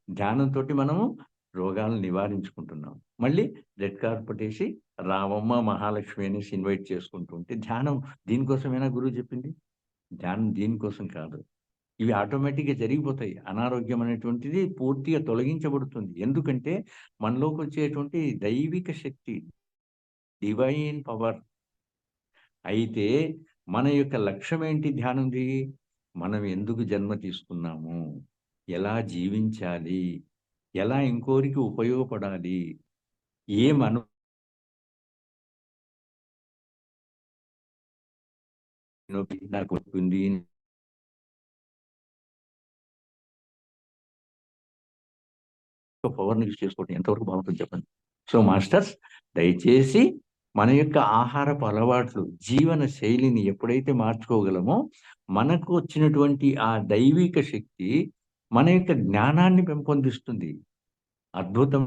ధ్యానంతో మనము రోగాలను నివారించుకుంటున్నాం. మళ్ళీ రెడ్ కార్పెట్ వేసి రామమ్మ, మహాలక్ష్మి అనేసి ఇన్వైట్ చేసుకుంటూ ఉంటే ధ్యానం దీనికోసమేనా గురువు చెప్పింది? ధ్యానం దీనికోసం కాదు. ఇవి ఆటోమేటిక్గా జరిగిపోతాయి. అనారోగ్యం అనేటువంటిది పూర్తిగా తొలగించబడుతుంది. ఎందుకంటే మనలోకి వచ్చేటువంటి దైవిక శక్తి, డివైన్ పవర్ అయితే మన యొక్క లక్ష్యం ఏంటి ధ్యానంది? మనం ఎందుకు జన్మ తీసుకున్నాము, ఎలా జీవించాలి, ఎలా ఇంకోరికి ఉపయోగపడాలి, ఏమను నాకు ఉంది పవర్ని యూజ్ చేసుకోవడం ఎంతవరకు బాగుంటుంది చెప్పండి. సో మాస్టర్స్, దయచేసి మన యొక్క ఆహారపు అలవాట్లు, జీవన శైలిని ఎప్పుడైతే మార్చుకోగలమో మనకు వచ్చినటువంటి ఆ దైవిక శక్తి మన యొక్క జ్ఞానాన్ని పెంపొందిస్తుంది. అద్భుతం.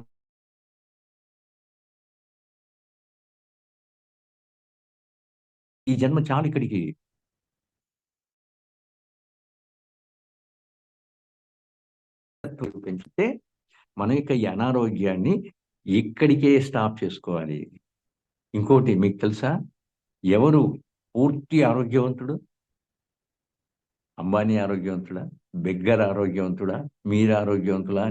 ఈ జన్మ చాలు ఇక్కడికి. పెంచితే మన యొక్క ఈ అనారోగ్యాన్ని ఇక్కడికే స్టాప్ చేసుకోవాలి. ఇంకోటి మీకు తెలుసా, ఎవరు పూర్తి ఆరోగ్యవంతుడు? అంబానీ ఆరోగ్యవంతుడా, బెగ్గర్ ఆరోగ్యవంతుడా, మీరు ఆరోగ్యవంతులా?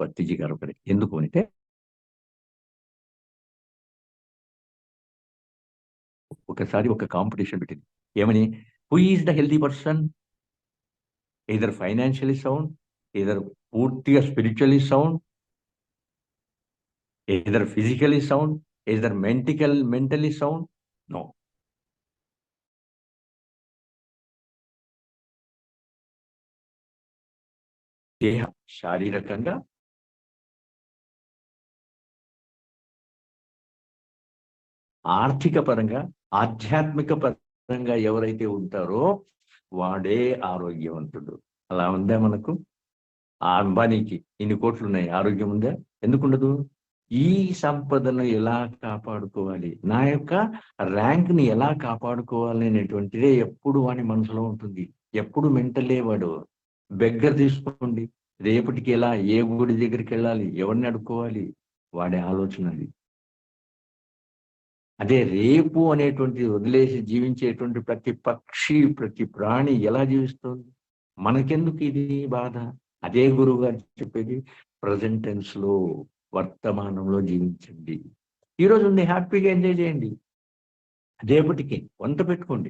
పత్తిజీ గారు ఒకటి. ఎందుకు అంటే ఒకసారి ఒక కాంపిటీషన్ పెట్టింది. ఏమని? Who is the healthy person? Either financially sound, either పూర్తిగా spiritually sound, either physically sound, either mentally sound. No. దేహం శారీరకంగా, ఆర్థిక పరంగా, ఆధ్యాత్మిక పరంగా ఎవరైతే ఉంటారో వాడే ఆరోగ్యవంతుడు. అలా ఉందా మనకు? ఆ అంబానీకి ఇన్ని కోట్లు ఉన్నాయి, ఆరోగ్యం ఉందా? ఎందుకుండదు? ఈ సంపదను ఎలా కాపాడుకోవాలి, నా యొక్క ర్యాంక్ ని ఎలా కాపాడుకోవాలి అనేటువంటిదే ఎప్పుడు వాని మనసులో ఉంటుంది. ఎప్పుడు మెంటలే వాడు. బెగ్గర తీసుకోండి, రేపటికి ఎలా, ఏ గుడి దగ్గరికి వెళ్ళాలి, ఎవరిని అడుక్కోవాలి, వాడే ఆలోచన అది. అదే రేపు అనేటువంటి వదిలేసి జీవించేటువంటి ప్రతి పక్షి, ప్రతి ప్రాణి ఎలా జీవిస్తుంది? మనకెందుకు ఇది బాధ? అదే గురువు గారు చెప్పేది, ప్రజెంట్ టెన్స్ లో, వర్తమానంలో జీవించండి. ఈరోజు ఉంది హ్యాపీగా ఎంజాయ్ చేయండి, రేపటికి వంట పెట్టుకోండి.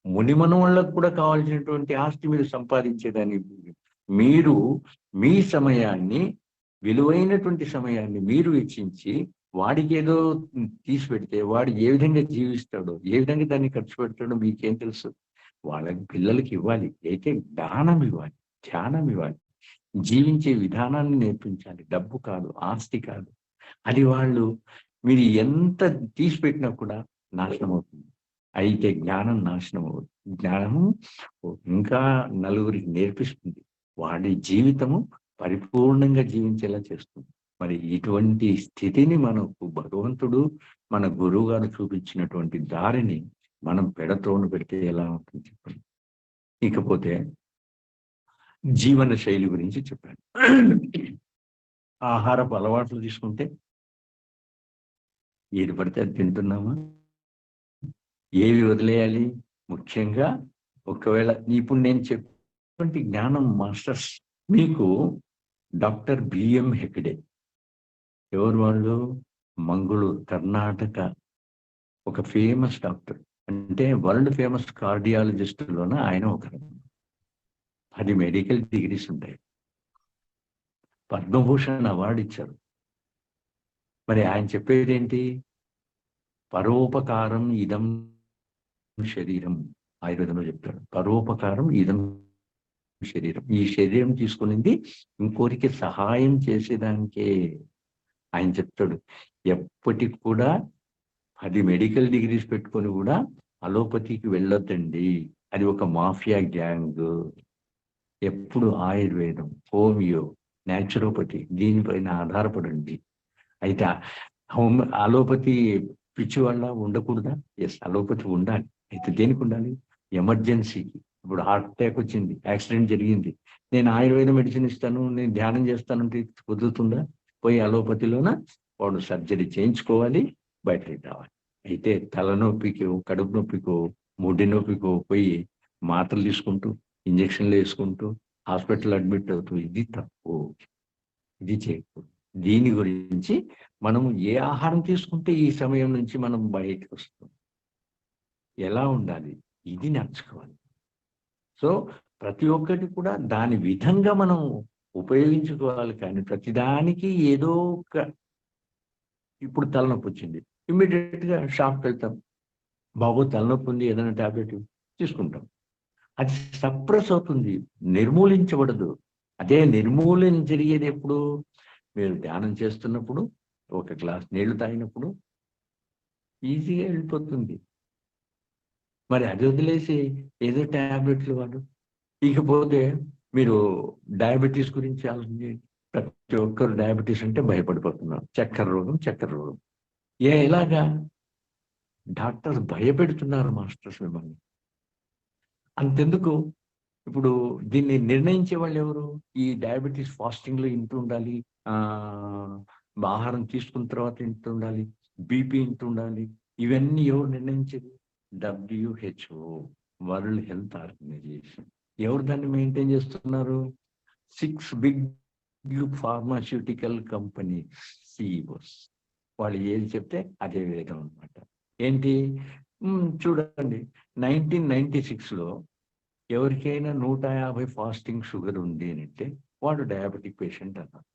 మునిమనవాళ్ళకు కూడా కావాల్సినటువంటి ఆస్తి మీరు సంపాదించేదాన్ని మీరు మీ సమయాన్ని, విలువైనటువంటి సమయాన్ని మీరు వెచ్చించి వాడికి ఏదో తీసి పెడితే వాడు ఏ విధంగా జీవిస్తాడో, ఏ విధంగా దాన్ని ఖర్చు పెడతాడో మీకేం తెలుసు? వాళ్ళకి పిల్లలకి ఇవ్వాలి, అయితే జ్ఞానం ఇవ్వాలి, ధ్యానం ఇవ్వాలి, జీవించే విధానాన్ని నేర్పించాలి. డబ్బు కాదు, ఆస్తి కాదు. అది వాళ్ళు మీరు ఎంత తీసి పెట్టినా కూడా నాశనం అవుతుంది. అయితే జ్ఞానం నాశనం అవ్వదు. జ్ఞానము ఇంకా నలుగురికి నేర్పిస్తుంది, వాడి జీవితము పరిపూర్ణంగా జీవించేలా చేస్తుంది. మరి ఇటువంటి స్థితిని మనకు భగవంతుడు, మన గురువు గారు చూపించినటువంటి దారిని మనం పెడతోను పెడితే ఎలా ఉంటుంది చెప్పండి. ఇకపోతే జీవన శైలి గురించి చెప్పాను. ఆహారపు అలవాట్లు తీసుకుంటే ఏది పడితే అది తింటున్నామా? ఏవి వదిలేయాలి? ముఖ్యంగా ఒకవేళ ఇప్పుడు నేను చెప్పినటువంటి జ్ఞానం మాస్టర్స్ మీకు డాక్టర్ బిఎం హెగ్డే, ఎవరు వాళ్ళు? మంగళూరు, కర్ణాటక, ఒక ఫేమస్ డాక్టర్. అంటే వరల్డ్ ఫేమస్ కార్డియాలజిస్టులోన ఆయన ఒకరు. 10 మెడికల్ డిగ్రీస్ ఉంటాయి, పద్మభూషణ్ అవార్డు ఇచ్చారు. మరి ఆయన చెప్పేది ఏంటి? పరోపకారం ఇదం శరీరం, ఆయుర్వేదంలో చెప్తాడు. పరోపకారం ఇదం శరీరం. ఈ శరీరం తీసుకునింది ఇంకోరికి సహాయం చేసేదానికే. ఆయన చెప్తాడు, ఎప్పటికి కూడా 10 మెడికల్ డిగ్రీస్ పెట్టుకొని కూడా అలోపతికి వెళ్ళొద్దండి, అది ఒక మాఫియా గ్యాంగ్. ఎప్పుడు ఆయుర్వేదం, హోమియో, న్యాచురోపతి, దీనిపైన ఆధారపడండి. అయితే అలోపతి పిచ్చి వల్ల ఉండకూడదా? ఎస్, అలోపతి ఉండాలి. అయితే దేనికి ఉండాలి? ఎమర్జెన్సీకి. ఇప్పుడు హార్ట్ అటాక్ వచ్చింది, యాక్సిడెంట్ జరిగింది, నేను ఆయుర్వేద మెడిసిన్ ఇస్తాను, నేను ధ్యానం చేస్తానంటే కుదురుతుందా? పోయి అలోపతిలోన వాడు సర్జరీ చేయించుకోవాలి, బయటకి రావాలి. అయితే తలనొప్పికో, కడుపు నొప్పికో, ముడ్డి నొప్పికో పోయి మాత్రలు తీసుకుంటూ, ఇంజక్షన్లు వేసుకుంటూ హాస్పిటల్ అడ్మిట్ అవుతూ, ఇది తప్పు, ఇది చేయకూడదు. దీని గురించి మనం ఏ ఆహారం తీసుకుంటే ఈ సమయం నుంచి మనం బయటకు వస్తాం, ఎలా ఉండాలి, ఇది నేర్చుకోవాలి. సో ప్రతి ఒక్కటి కూడా దాని విధంగా మనం ఉపయోగించుకోవాలి. కానీ ప్రతిదానికి ఏదో ఒక, ఇప్పుడు తలనొప్పి వచ్చింది, ఇమ్మీడియట్ గా షాప్కి వెళ్తాం, బాబు తలనొప్పి ఉంది ఏదైనా టాబ్లెట్ తీసుకుంటాం. అది సప్రెస్ అవుతుంది, నిర్మూలించబడదు. అదే నిర్మూలన జరిగేది ఎప్పుడు? మీరు ధ్యానం చేస్తున్నప్పుడు, ఒక గ్లాస్ నీళ్లు తాగినప్పుడు ఈజీగా వెళ్ళిపోతుంది. మరి అది వదిలేసి ఏదో టాబ్లెట్లు వాడు. ఇకపోతే మీరు డయాబెటీస్ గురించి ఆలోచించండి. ప్రతి ఒక్కరు డయాబెటీస్ అంటే భయపడిపోతున్నారు. చక్కెర రోగం. ఎలాగా? డాక్టర్స్ భయపెడుతున్నారు మాస్టర్స్ మిమ్మల్ని. అంతెందుకు, ఇప్పుడు దీన్ని నిర్ణయించే వాళ్ళు ఎవరు? ఈ డయాబెటీస్ ఫాస్టింగ్ లో ఇంత ఉండాలి, ఆ ఆహారం తీసుకున్న తర్వాత ఇంత ఉండాలి, బీపీ ఇంత ఉండాలి, ఇవన్నీ ఎవరు నిర్ణయించేది? WHO, world health organization. ఎవరు దాన్ని మెయింటైన్ చేస్తున్నారు? 6 బిగ్ ఫార్మాస్యూటికల్ కంపెనీస్ సిఇఓస్. వాళ్ళు ఏది చెప్తే అదే వేగం అనమాట. ఏంటి? చూడండి, 1996లో ఎవరికైనా 150 ఫాస్టింగ్ షుగర్ ఉంది అని అంటే వాడు డయాబెటిక్ పేషెంట్ అన్నారు.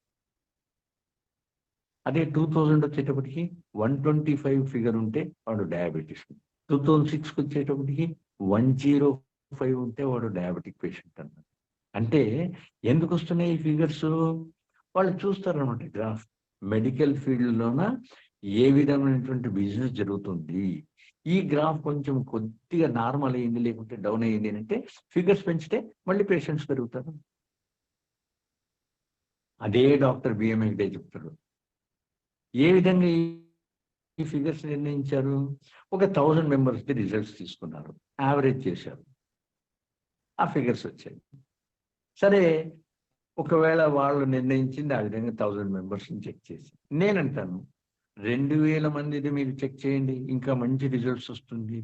అదే 2000 వచ్చేటప్పటికి 125 ఫిగర్ ఉంటే వాడు డయాబెటీస్. 2006 వచ్చేటప్పటికి 105 ఉంటే వాడు డయాబెటిక్ పేషెంట్ అన్నారు. అంటే ఎందుకు వస్తున్నాయి ఈ ఫిగర్స్? వాళ్ళు చూస్తారనమాట గ్రాఫ్. మెడికల్ ఫీల్డ్లోన ఏ విధమైనటువంటి బిజినెస్ జరుగుతుంది, ఈ గ్రాఫ్ కొంచెం కొద్దిగా నార్మల్ అయ్యింది లేకుంటే డౌన్ అయ్యింది అంటే ఫిగర్స్ పెంచితే మళ్ళీ పేషెంట్స్ పెరుగుతారు. అదే డాక్టర్ బిఎం వెంకటే చెప్తారు. ఏ విధంగా ఈ ఫిగర్స్ నిర్ణయించారు? ఒక 1000 మెంబర్స్కి రిజల్ట్స్ తీసుకున్నారు, యావరేజ్ చేశారు, ఆ ఫిగర్స్ వచ్చాయి. సరే, ఒకవేళ వాళ్ళు నిర్ణయించింది ఆ విధంగా 1000 మెంబర్స్ని చెక్ చేసి, నేనంటాను 2000 మందిది మీరు చెక్ చేయండి, ఇంకా మంచి రిజల్ట్స్ వస్తుంది.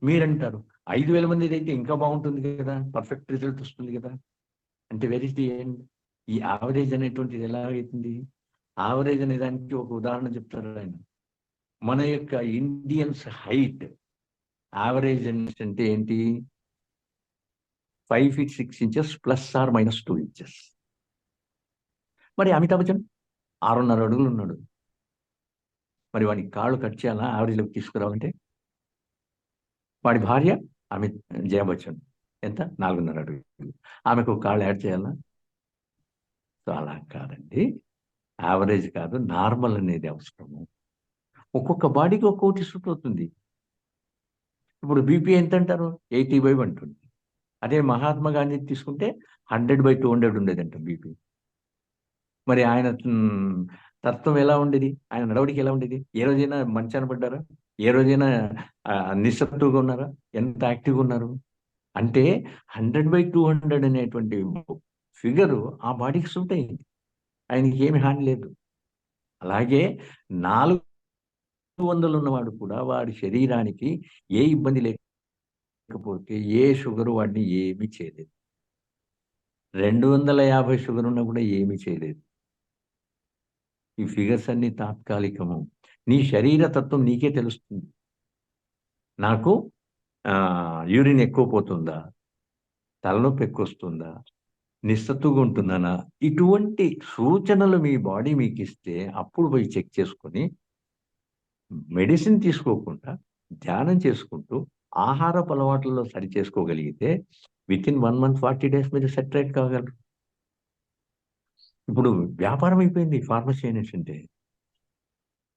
మీరంటారు 5000 మందిది అయితే ఇంకా బాగుంటుంది కదా, పర్ఫెక్ట్ రిజల్ట్ వస్తుంది కదా. అంటే వెర్ ఇస్ ది ఎండ్? ఈ యావరేజ్ అనేటువంటిది ఎలా అవుతుంది? యావరేజ్ అనే దానికి ఒక ఉదాహరణ చెప్తారు ఆయన. మన యొక్క ఇండియన్స్ హైట్ యావరేజ్ అంటే ఏంటి? 5 feet 6 inches +or- 2 inches. మరి అమితాబ్ బచ్చన్ 6.5 అడుగులు ఉన్నాడు. మరి వాడి కాళ్ళు కట్ చేయాలా యావరేజ్లోకి తీసుకురావాలంటే? వాడి భార్య జయ బచ్చన్ ఎంత? 4.5 అడుగులు. ఆమెకు కాళ్ళు యాడ్ చేయాలా? సో అలా కాదండి, యావరేజ్ కాదు, నార్మల్ అనేది అవసరము. ఒక్కొక్క బాడీకి ఒక్కొక్కటి సూట్ అవుతుంది. ఇప్పుడు బీపీ ఎంత అంటారు? 80/1 ఉంటుంది. అదే మహాత్మా గాంధీ తీసుకుంటే 100/200 ఉండేదంట బీపీ. మరి ఆయన తత్వం ఎలా ఉండేది? ఆయన నడవడికి ఎలా ఉండేది? ఏ రోజైనా మంచాన పడ్డారా? ఏ రోజైనా నిస్సత్తుగా ఉన్నారా? ఎంత యాక్టివ్గా ఉన్నారు? అంటే 100/200 అనేటువంటి ఫిగరు ఆ బాడీకి సూట్ అయింది, ఆయనకి ఏమి హాని లేదు. అలాగే 400 ఉన్నవాడు కూడా వాడి శరీరానికి ఏ ఇబ్బంది లేకపోతే ఏ షుగర్ వాడిని ఏమీ చేయలేదు. 250 షుగర్ ఉన్నా కూడా ఏమీ చేయలేదు. ఈ ఫిగర్స్ అన్ని తాత్కాలికము. నీ శరీర తత్వం నీకే తెలుస్తుంది. నాకు యూరిన్ ఎక్కువ పోతుందా, తలనొప్పి ఎక్కువ వస్తుందా, నిస్సత్తుగా ఉంటుందనా, ఇటువంటి సూచనలు మీ బాడీ మీకు ఇస్తే అప్పుడు పోయి చెక్ చేసుకొని మెడిసిన్ తీసుకోకుండా ధ్యానం చేసుకుంటూ ఆహారపు అలవాట్లలో సరి చేసుకోగలిగితే వితిన్ 1 month 40 days మీరు సెటరేట్ కాగలరు. ఇప్పుడు వ్యాపారం అయిపోయింది ఫార్మసీ అనేసి. అంటే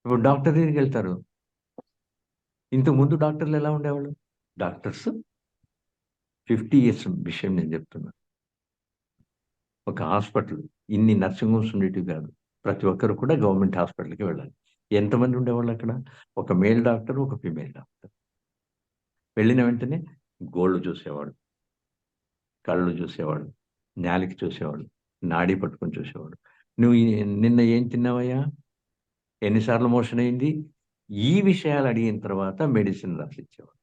ఇప్పుడు డాక్టర్ దగ్గరికి వెళ్తారు. ఇంతకుముందు డాక్టర్లు ఎలా ఉండేవాళ్ళు? డాక్టర్స్ 50 years విషయం నేను చెప్తున్నా. ఒక హాస్పిటల్ ఇన్ని నర్సింగ్ హోమ్స్ ఉండేటివి కాదు. ప్రతి ఒక్కరు కూడా గవర్నమెంట్ హాస్పిటల్కి వెళ్ళాలి. ఎంతమంది ఉండేవాళ్ళు అక్కడ? ఒక మేల్ డాక్టర్, ఒక ఫీమేల్ డాక్టర్. వెళ్ళిన వెంటనే గోళ్ళు చూసేవాడు, కళ్ళు చూసేవాడు, నాలిక చూసేవాడు, నాడీ పట్టుకొని చూసేవాడు. నువ్వు నిన్న ఏం తిన్నావయ్యా, ఎన్నిసార్లు మోషన్ అయింది, ఈ విషయాలు అడిగిన తర్వాత మెడిసిన్ రాసిచ్చేవాడు.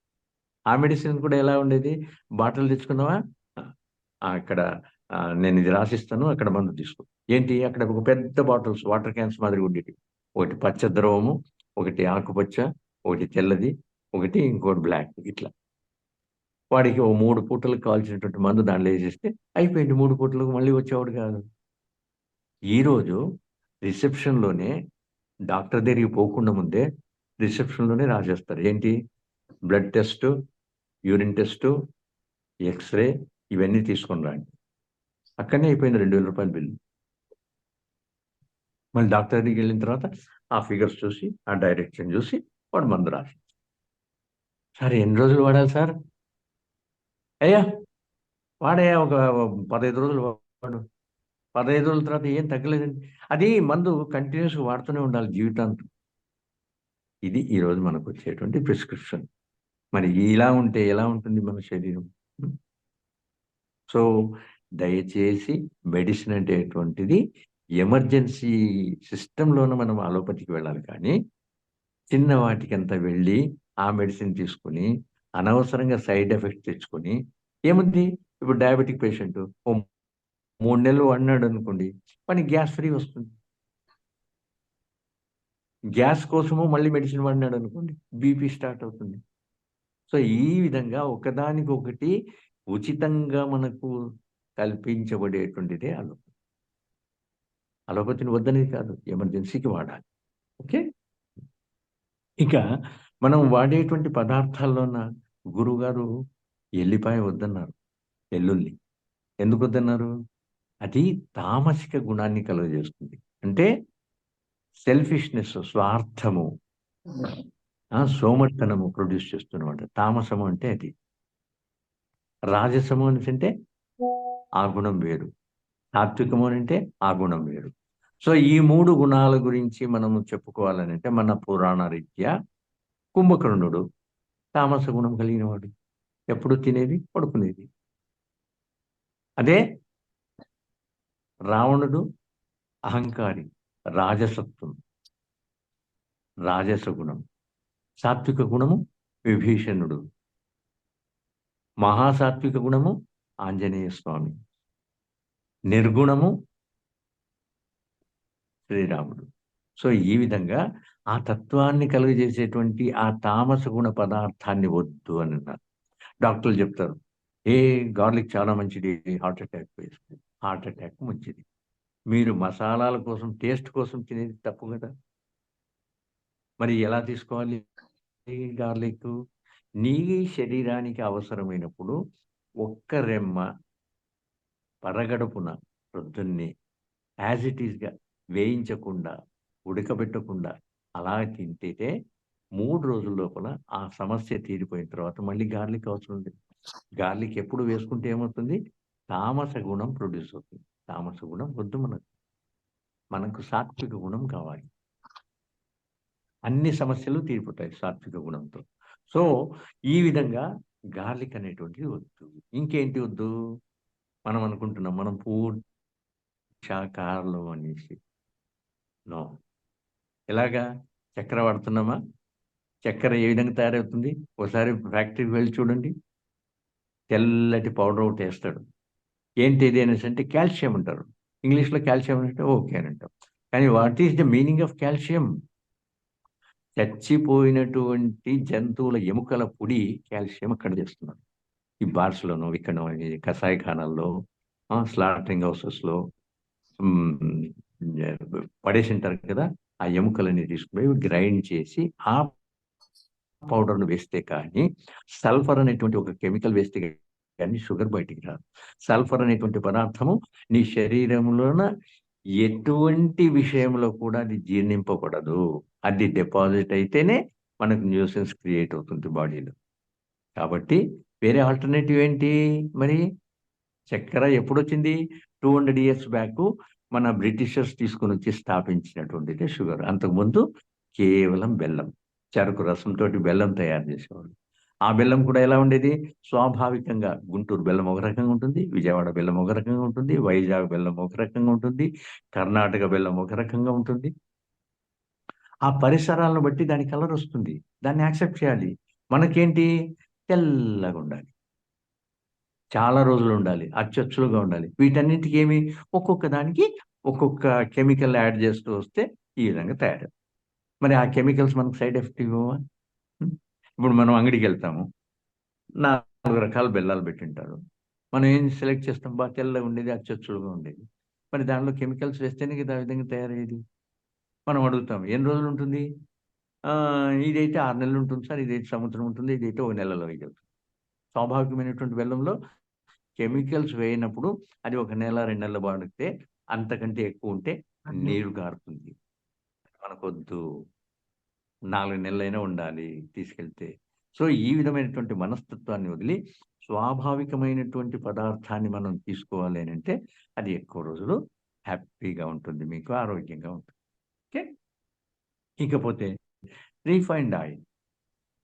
ఆ మెడిసిన్ కూడా ఎలా ఉండేది? బాటిల్ తెచ్చుకున్నావా, అక్కడ నేను ఇది రాసిస్తాను, అక్కడ మందు తీసుకో. ఏంటి అక్కడ ఒక పెద్ద బాటిల్స్ వాటర్ క్యాన్స్ మాదిరి ఉండేవి. ఒకటి పచ్చ ద్రవము, ఒకటి ఆకుపచ్చ, ఒకటి తెల్లది, ఒకటి ఇంకోటి బ్లాక్ ఇట్లా. వాడికి ఓ 3 పూటలకు కావాల్సినటువంటి మందు దాంట్లో వేసేస్తే అయిపోయింది. 3 పూటలకు మళ్ళీ వచ్చేవాడు కాదు. ఈరోజు రిసెప్షన్‌లోనే డాక్టర్ దగ్గరికి పోకుండా ముందే రిసెప్షన్‌లోనే రాసేస్తారు. ఏంటి? Blood test, urine test, x ray ఇవన్నీ తీసుకొని రండి. అక్కడనే అయిపోయింది రూ. 2000 బిల్లు. మళ్ళీ డాక్టర్ దగ్గరికి వెళ్ళిన తర్వాత ఆ ఫిగర్స్ చూసి, ఆ డైరెక్షన్ చూసి వాడు మందు రాసి, సార్ ఎన్ని రోజులు వాడాలి సార్? అయ్యా వాడయ్యా ఒక 15 రోజులు వాడు. 15 రోజుల తర్వాత ఏం తగ్గలేదండి. అది మందు కంటిన్యూస్‌గా వాడుతూనే ఉండాలి జీవితాంతం. ఇది ఈరోజు మనకు వచ్చేటువంటి ప్రిస్క్రిప్షన్. మరి ఇలా ఉంటే ఎలా ఉంటుంది మన శరీరం? హ్మ్. సో, దయచేసి మెడిసిన్ అనేటువంటిది ఎమర్జెన్సీ సిస్టమ్‌లోనే మనం అలోపతికి వెళ్ళాలి కానీ, చిన్న వాటికంతా వెళ్ళి ఆ మెడిసిన్ తీసుకొని, అనవసరంగా సైడ్ ఎఫెక్ట్స్ తెచ్చుకొని ఏముంది? ఇప్పుడు డయాబెటిక్ పేషెంట్ ఓ 3 నెలలు వాడినాడనుకోండి, వానికి గ్యాస్ ఫ్రీ వస్తుంది. గ్యాస్ కోసము మళ్ళీ మెడిసిన్ వాడినాడనుకోండి, బీపీ స్టార్ట్ అవుతుంది. సో, ఈ విధంగా ఒకదానికొకటి ఉచితంగా మనకు కల్పించబడేటువంటిదే అలోపతి. అలోపతిని వద్దనేది కాదు. ఎమర్జెన్సీకి వాడాలి. ఓకే. ఇక మనం వాడేటువంటి పదార్థాల్లోన గురువుగారు ఎల్లిపాయ వద్దన్నారు. వెల్లుల్లి. ఎందుకు వద్దన్నారు? అది తామసిక గుణాన్ని కలుగజేస్తుంది. అంటే సెల్ఫిష్‌నెస్ స్వార్థము, సోమరితనము ప్రొడ్యూస్ చేస్తుందన్నమాట. తామసము అంటే అది. రాజసము అనేసంటే ఆ గుణం వేరు. సాత్వికము అనంటే ఆ గుణం వేరు. సో, ఈ 3 గుణాల గురించి మనము చెప్పుకోవాలనంటే మన పురాణ రీత్యా కుంభకర్ణుడు తామస గుణం కలిగినవాడు. ఎప్పుడు తినేది, పడుకునేది. అదే రావణుడు అహంకారి, రాజసత్వం, రాజస గుణం. సాత్విక గుణము విభీషణుడు. మహాసాత్విక గుణము ఆంజనేయ స్వామి. నిర్గుణము శ్రీరాముడు. సో, ఈ విధంగా ఆ తత్వాన్ని కలుగజేసేటువంటి ఆ తామస గుణ పదార్థాన్ని వద్దు అని అన్నారు. డాక్టర్లు చెప్తారు, ఏ గార్లిక్ చాలా మంచిది హార్ట్ అటాక్ వేస్తుంది. హార్ట్ అటాక్ మంచిది. మీరు మసాలాల కోసం, టేస్ట్ కోసం తినేది తప్పు కదా! మరి ఎలా తీసుకోవాలి గార్లిక్? నీ శరీరానికి అవసరమైనప్పుడు ఒక్క రెమ్మ పరగడుపున ప్రొద్దున్నే యాజ్ ఇట్ ఈస్‌గా వేయించకుండా, ఉడకబెట్టకుండా అలా తింటేటే 3 రోజుల లోపల ఆ సమస్య తీరిపోయిన తర్వాత మళ్ళీ గార్లిక్ అవసరం లేదు. గార్లిక్ ఎప్పుడు వేసుకుంటే ఏమవుతుంది? తామస గుణం ప్రొడ్యూస్ అవుతుంది. తామస గుణం వద్దు మనకు. మనకు సాత్విక గుణం కావాలి. అన్ని సమస్యలు తీరిపోతాయి సాత్విక గుణంతో. సో, ఈ విధంగా గార్లిక్ అనేటువంటిది వద్దు. ఇంకేంటి వద్దు? మనం అనుకుంటున్నాం మనం పూర్తి శాకాహారులం అనేసి. నో. ఎలాగా? చక్కెర వాడుతున్నామా? చక్కెర ఏ విధంగా తయారవుతుంది? ఓసారి ఫ్యాక్టరీకి వెళ్లి చూడండి. తెల్లటి పౌడర్ ఒకటేస్తాడు. ఏంటి ఇది అనేసంటే కాల్షియం అంటారు. ఇంగ్లీష్‌లో కాల్షియం అంటే ఓకే అని అంటాం. కానీ what is the meaning of calcium? చచ్చిపోయినటువంటి జంతువుల ఎముకల పొడి కాల్షియం అక్కడ చేస్తున్నారు. ఈ బార్స్‌లోనో, ఇక్కడనో ఈ కషాయఖానాల్లో, స్లాటరింగ్ హౌసెస్‌లో హ్మ్. పడేసింటారు కదా! ఆ ఎముకలన్నీ తీసుకుపోయి గ్రైండ్ చేసి ఆ పౌడర్‌ను వేస్తే కానీ సల్ఫర్ అనేటువంటి ఒక కెమికల్ వేస్తే గాని షుగర్ బయటికి రాదు. సల్ఫర్ అనేటువంటి పదార్థము నీ శరీరంలోన ఎటువంటి విషయంలో కూడా అది జీర్ణింపబడదు. అది డిపాజిట్ అయితేనే మనకు న్యూసెన్స్ క్రియేట్ అవుతుంది బాడీలో. కాబట్టి వేరే ఆల్టర్‌నేటివ్ ఏంటి మరి? చక్కెర ఎప్పుడొచ్చింది? 200 ఇయర్స్ బ్యాకు మన బ్రిటిషర్స్ తీసుకొనొచ్చి స్థాపించినటువంటిదే షుగర్. అంతకుముందు కేవలం బెల్లం. చెరకు రసంతోటి బెల్లం తయారు చేసేవాళ్ళు. ఆ బెల్లం కూడా ఎలా ఉండేది? స్వాభావికంగా గుంటూరు బెల్లం ఒక రకంగా ఉంటుంది. విజయవాడ బెల్లం ఒక రకంగా ఉంటుంది. వైజాగ్ బెల్లం ఒక రకంగా ఉంటుంది. కర్ణాటక బెల్లం ఒక రకంగా ఉంటుంది. ఆ పరిసరాలను బట్టి దాని కలరొస్తుంది. దాన్ని యాక్సెప్ట్ చేయాలి. మనకేంటి? తెల్లగుండాలి. చాలా రోజులుండాలి. అచ్చొచ్చులుగా ఉండాలి. వీటన్నిటికి ఏమి ఒక్కొక్క దానికి ఒక్కొక్క కెమికల్ యాడ్ చేస్తూ వస్తే ఈ విధంగా తయారు. మరి ఆ కెమికల్స్ మనకు సైడ్ ఎఫెక్ట్ ఇవ్వవా? ఇప్పుడు మనం అంగడికి వెళ్తాము, 4 రకాల బెల్లాలు పెట్టింటారు. మనం ఏం సెలెక్ట్ చేస్తాం? బాగా తెల్లగా ఉండేది, అచ్చొచ్చులుగా ఉండేది. మరి దానిలో కెమికల్స్ వేస్తేనే కదా ఆ విధంగా తయారయ్యేది. మనం అడుగుతాం, ఎన్ని రోజులు ఉంటుంది? ఇదైతే 6 నెలలు ఉంటుంది సార్, ఇదైతే సంవత్సరం ఉంటుంది, ఇదైతే 1 నెలలో అయిపోతుంది. స్వాభావికమైనటువంటి బెల్లంలో కెమికల్స్ వేయనప్పుడు అది 1 నెల, 2 నెలలు వాడితే, అంతకంటే ఎక్కువ ఉంటే నీరు గారుతుంది. మనకొద్దు, 4 నెలలైనా ఉండాలి తీసుకెళ్తే. సో, ఈ విధమైనటువంటి మనస్తత్వాన్ని వదిలి స్వాభావికమైనటువంటి పదార్థాన్ని మనం తీసుకోవాలి అనంటే, అది ఎక్కువ రోజులు హ్యాపీగా ఉంటుంది. మీకు ఆరోగ్యంగా ఉంటుంది. ఓకే. ఇకపోతే రిఫైన్డ్ ఆయిల్.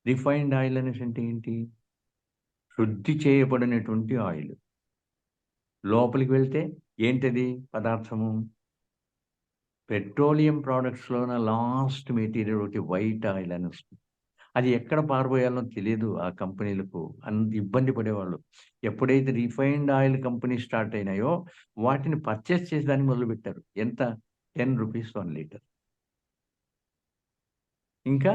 రిఫైన్డ్ ఆయిల్ అనేసంటే ఏంటి? శుద్ధి చేయబడినటువంటి ఆయిల్. లోపలికి వెళ్తే ఏంటది పదార్థము? పెట్రోలియం ప్రొడక్ట్స్‌లోన లాస్ట్ మెటీరియల్ ఒకటి వైట్ ఆయిల్ అని వస్తుంది. అది ఎక్కడ పారబోయాలో తెలియదు ఆ కంపెనీలకు. ఇబ్బంది పడేవాళ్ళు. ఎప్పుడైతే రిఫైన్డ్ ఆయిల్ కంపెనీ స్టార్ట్ అయినాయో, వాటిని పర్చేస్ చేసేదాన్ని మొదలుపెట్టారు. ఎంత? ₹10 1 లీటర్. ఇంకా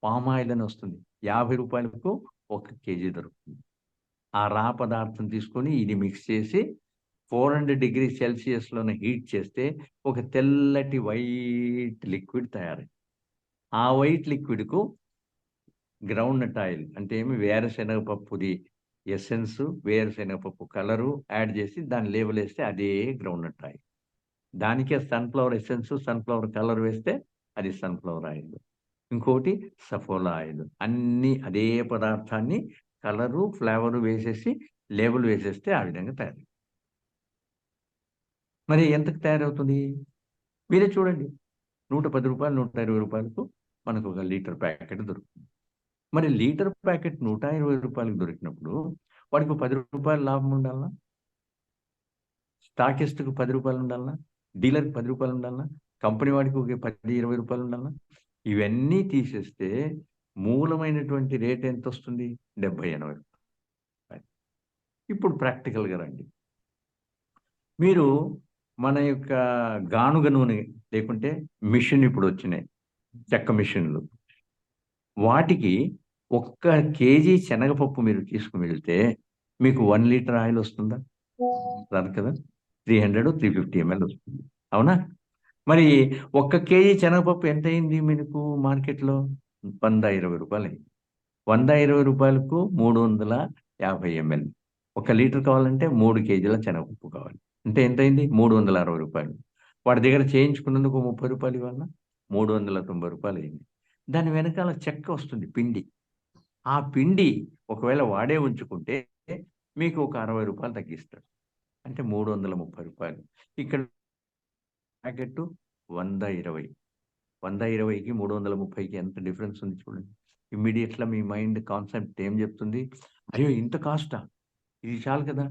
పామ్ ఆయిల్ అని వస్తుంది. ₹50కు 1 కేజీ దొరుకుతుంది. ఆ రా పదార్థం తీసుకొని ఇది మిక్స్ చేసి 400 డిగ్రీ సెల్సియస్‌లోనే హీట్ చేస్తే ఒక తెల్లటి వైట్ లిక్విడ్ తయారయింది. ఆ వైట్ లిక్విడ్‌కు గ్రౌండ్ నట్ ఆయిల్ అంటే వేరుశెనగ పప్పుది ఎసెన్స్, వేరుశెనగ పప్పు కలరు యాడ్ చేసి దాన్ని లేబులేస్తే అదే గ్రౌండ్ నట్ ఆయిల్. దానికే సన్‌ఫ్లవర్ ఎసెన్స్, సన్‌ఫ్లవర్ కలర్ వేస్తే అది సన్‌ఫ్లవర్ ఆయిల్. ఇంకోటి సఫోలా ఆయిల్. అన్నీ అదే పదార్థాన్ని కలరు, ఫ్లేవరు వేసేసి లేబుల్ వేసేస్తే ఆ విధంగా తయారు. మరి ఎంతకు తయారవుతుంది? మీరే చూడండి. ₹110, ₹120కు మనకు ఒక లీటర్ ప్యాకెట్ దొరుకుతుంది. మరి లీటర్ ప్యాకెట్ ₹120కి దొరికినప్పుడు వాడికి ₹10 లాభం ఉండాలా? స్టాకిస్ట్‌కి ₹10 ఉండాలా? డీలర్‌కి ₹10 ఉండాలా? కంపెనీ వాడికి ఒక ₹10, ₹20 ఉండాలా? ఇవన్నీ తీసేస్తే మూలమైనటువంటి రేట్ ఎంతొస్తుంది? ₹70, ₹80. ఇప్పుడు ప్రాక్టికల్‌గా రండి. మీరు మన యొక్క గానుగ నూనె లేకుంటే మిషన్ ఇప్పుడొచ్చినాయి. చెక్క మిషన్‌లు. వాటికి ఒక్క కేజీ శనగపప్పు మీరు తీసుకొని వెళ్తే మీకు 1 లీటర్ ఆయిల్ వస్తుందా? రాదు కదా! 300, 350 ఎంఎల్ వస్తుంది. అవునా? మరి ఒక్క కేజీ శనగపప్పు ఎంతయింది మీకు మార్కెట్‌లో? రూ. 120 అయింది. రూ. 120కు 350 ఎంఎల్. ఒక లీటర్ కావాలంటే 3 కేజీల శనగపప్పు కావాలి. అంటే ఎంతయింది? రూ. 360. వాడి దగ్గర చేయించుకున్నందుకు రూ. 30 ఇవ్వాలా? రూ. 390 అయింది. దాని వెనకాల చెక్క వస్తుంది పిండి. ఆ పిండి ఒకవేళ వాడే ఉంచుకుంటే మీకు ఒక రూ. 60 తగ్గిస్తాడు. అంటే రూ. 330. ఇక్కడ ప్యాకెట్టు 120. 120కి 330కి ఎంత డిఫరెన్స్ ఉంది చూడండి. ఇమ్మీడియేట్‌గా మీ మైండ్ కాన్సెప్ట్ ఏం చెప్తుంది? అయ్యో! ఇంత కాస్టా? ఇది చాలు కదా!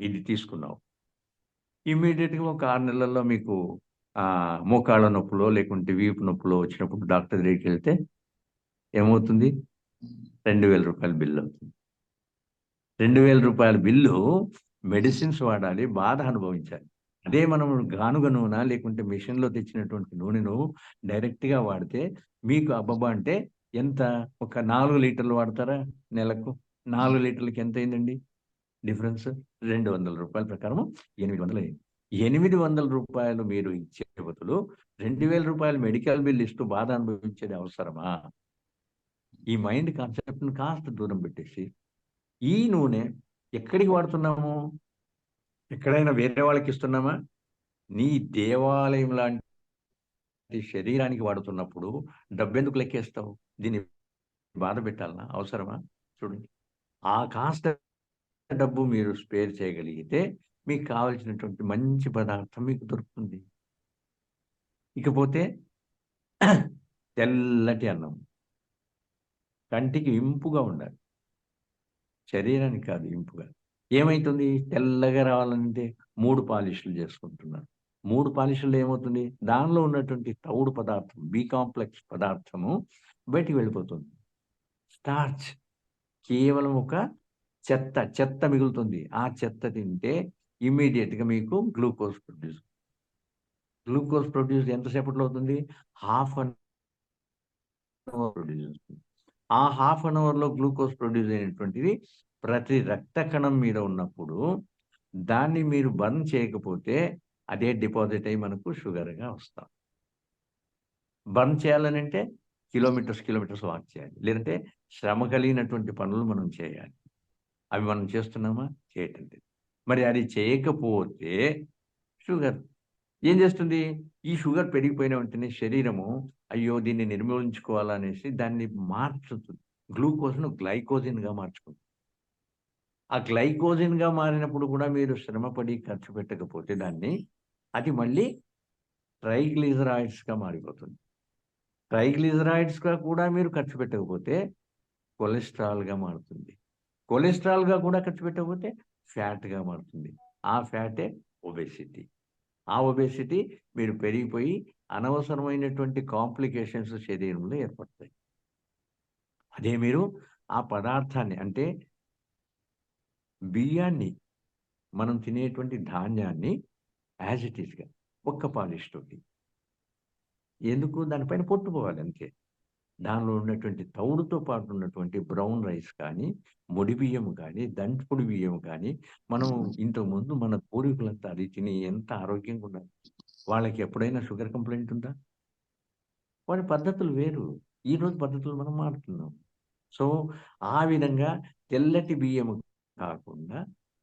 ఇది తీసుకున్నావు. ఇమ్మీడియేట్‌గా ఒక 6 నెలల్లో మీకు మోకాళ్ళ నొప్పులో, లేకుంటే వీపు నొప్పులో వచ్చినప్పుడు డాక్టర్ దగ్గరికెళ్తే ఏమవుతుంది? ₹2000 బిల్ అవుతుంది. ₹2000 బిల్లు మెడిసిన్స్ వాడాలి, బాధ అనుభవించాలి. అదే మనం గానుగ నూనె లేకుంటే మిషన్‌లో తెచ్చినటువంటి నూనెను డైరెక్ట్‌గా వాడితే మీకు అబ్బబ్బా! అంటే ఎంత? ఒక 4 లీటర్లు వాడతారా నెలకు? 4 లీటర్లకి ఎంతయిందండి డిఫరెన్స్? ₹200 ప్రకారం 800 అయింది. ₹800 మీరు ఇచ్చే బదులు ₹2000 మెడికల్ బిల్ ఇస్తూ బాధ అనుభవించేది అవసరమా? ఈ మైండ్ కాన్సెప్ట్‌ని కాస్త దూరం పెట్టేసి, ఈ నూనె ఎక్కడికి వాడుతున్నాము? ఎక్కడైనా వేరే వాళ్ళకి ఇస్తున్నామా? నీ దేవాలయం లాంటి శరీరానికి వాడుతున్నప్పుడు డబ్బెందుకు లెక్కేస్తావు? దీన్ని బాధ పెట్టాలనా? అవసరమా? చూడండి. ఆ కాస్త డబ్బు మీరు స్పేర్ చేయగలిగితే మీకు కావాల్సినటువంటి మంచి పదార్థం మీకు దొరుకుతుంది. ఇకపోతే తెల్లటి అన్నం. కంటికి ఇంపుగా ఉండాలి. శరీరానికి కాదు ఇంపుగా. ఏమైతుంది? తెల్లగా రావాలంటే 3 పాలిష్‌లు చేసుకుంటున్నారు. 3 పాలిష్‌ల్లో ఏమవుతుంది? దానిలో ఉన్నటువంటి తవుడు పదార్థం, బి కాంప్లెక్స్ పదార్థము బయటికి వెళ్ళిపోతుంది. స్టార్చ్ కేవలం ఒక చెత్త మిగులుతుంది. ఆ చెత్త తింటే ఇమ్మీడియేట్‌గా మీకు గ్లూకోజ్ ప్రొడ్యూస్. గ్లూకోజ్ ప్రొడ్యూస్ ఎంతసేపట్లో అవుతుంది? హాఫ్ అన్ అవర్ ప్రొడ్యూస్ అవుతుంది. ఆ హాఫ్ అన్ అవర్లో గ్లూకోజ్ ప్రొడ్యూస్ అయినటువంటిది ప్రతి రక్త కణం మీద ఉన్నప్పుడు దాన్ని మీరు బర్న్ చేయకపోతే అదే డిపాజిట్ అయ్యి మనకు షుగర్గా వస్తాం. బర్న్ చేయాలని అంటే కిలోమీటర్స్ వాక్ చేయాలి, లేదంటే శ్రమ కలిగినటువంటి పనులు మనం చేయాలి. అవి మనం చేస్తున్నామా? చేయటం లేదు. మరి అది చేయకపోతే షుగర్ ఏం చేస్తుంది? ఈ షుగర్ పెరిగిపోయిన వెంటనే శరీరము అయ్యో దీన్ని నిర్మూలించుకోవాలనేసి దాన్ని మార్చుతుంది. గ్లూకోజ్ను గ్లైకోజన్గా మార్చుకుంటుంది. ఆ గ్లైకోజన్గా మారినప్పుడు కూడా మీరు శ్రమపడి ఖర్చు పెట్టకపోతే దాన్ని, అది మళ్ళీ ట్రైగ్లిజరాయిడ్స్గా మారిపోతుంది. ట్రైగ్లిజరాయిడ్స్గా కూడా మీరు ఖర్చు పెట్టకపోతే కొలెస్ట్రాల్గా మారుతుంది. కొలెస్ట్రాల్గా కూడా ఖర్చు పెట్టకపోతే ఫ్యాట్గా మారుతుంది. ఆ ఫ్యాటే ఒబెసిటీ. ఆ ఒబెసిటీ మీరు పెరిగిపోయి అనవసరమైనటువంటి కాంప్లికేషన్స్ శరీరంలో ఏర్పడతాయి. అదే మీరు ఆ పదార్థాన్ని అంటే బియ్యాన్ని, మనం తినేటువంటి ధాన్యాన్ని యాజ్ ఇట్ ఈస్‌గా ఒక్క పాలిష్ తోటి, ఎందుకు దానిపైన పొట్టు పోవాలి అంతే. దానిలో ఉన్నటువంటి తౌడుతో పాటు ఉన్నటువంటి బ్రౌన్ రైస్ కానీ, ముడి బియ్యం కానీ, దంపుడు బియ్యం కానీ, మనం ఇంతకుముందు మన పూర్వీకులంతా అది తిని ఎంత ఆరోగ్యంగా ఉన్నారు. వాళ్ళకి ఎప్పుడైనా షుగర్ కంప్లైంట్ ఉందా? వారి పద్ధతులు వేరు. ఈరోజు పద్ధతులు మనం మారుతున్నాం. సో, ఆ విధంగా తెల్లటి బియ్యము కాకుండా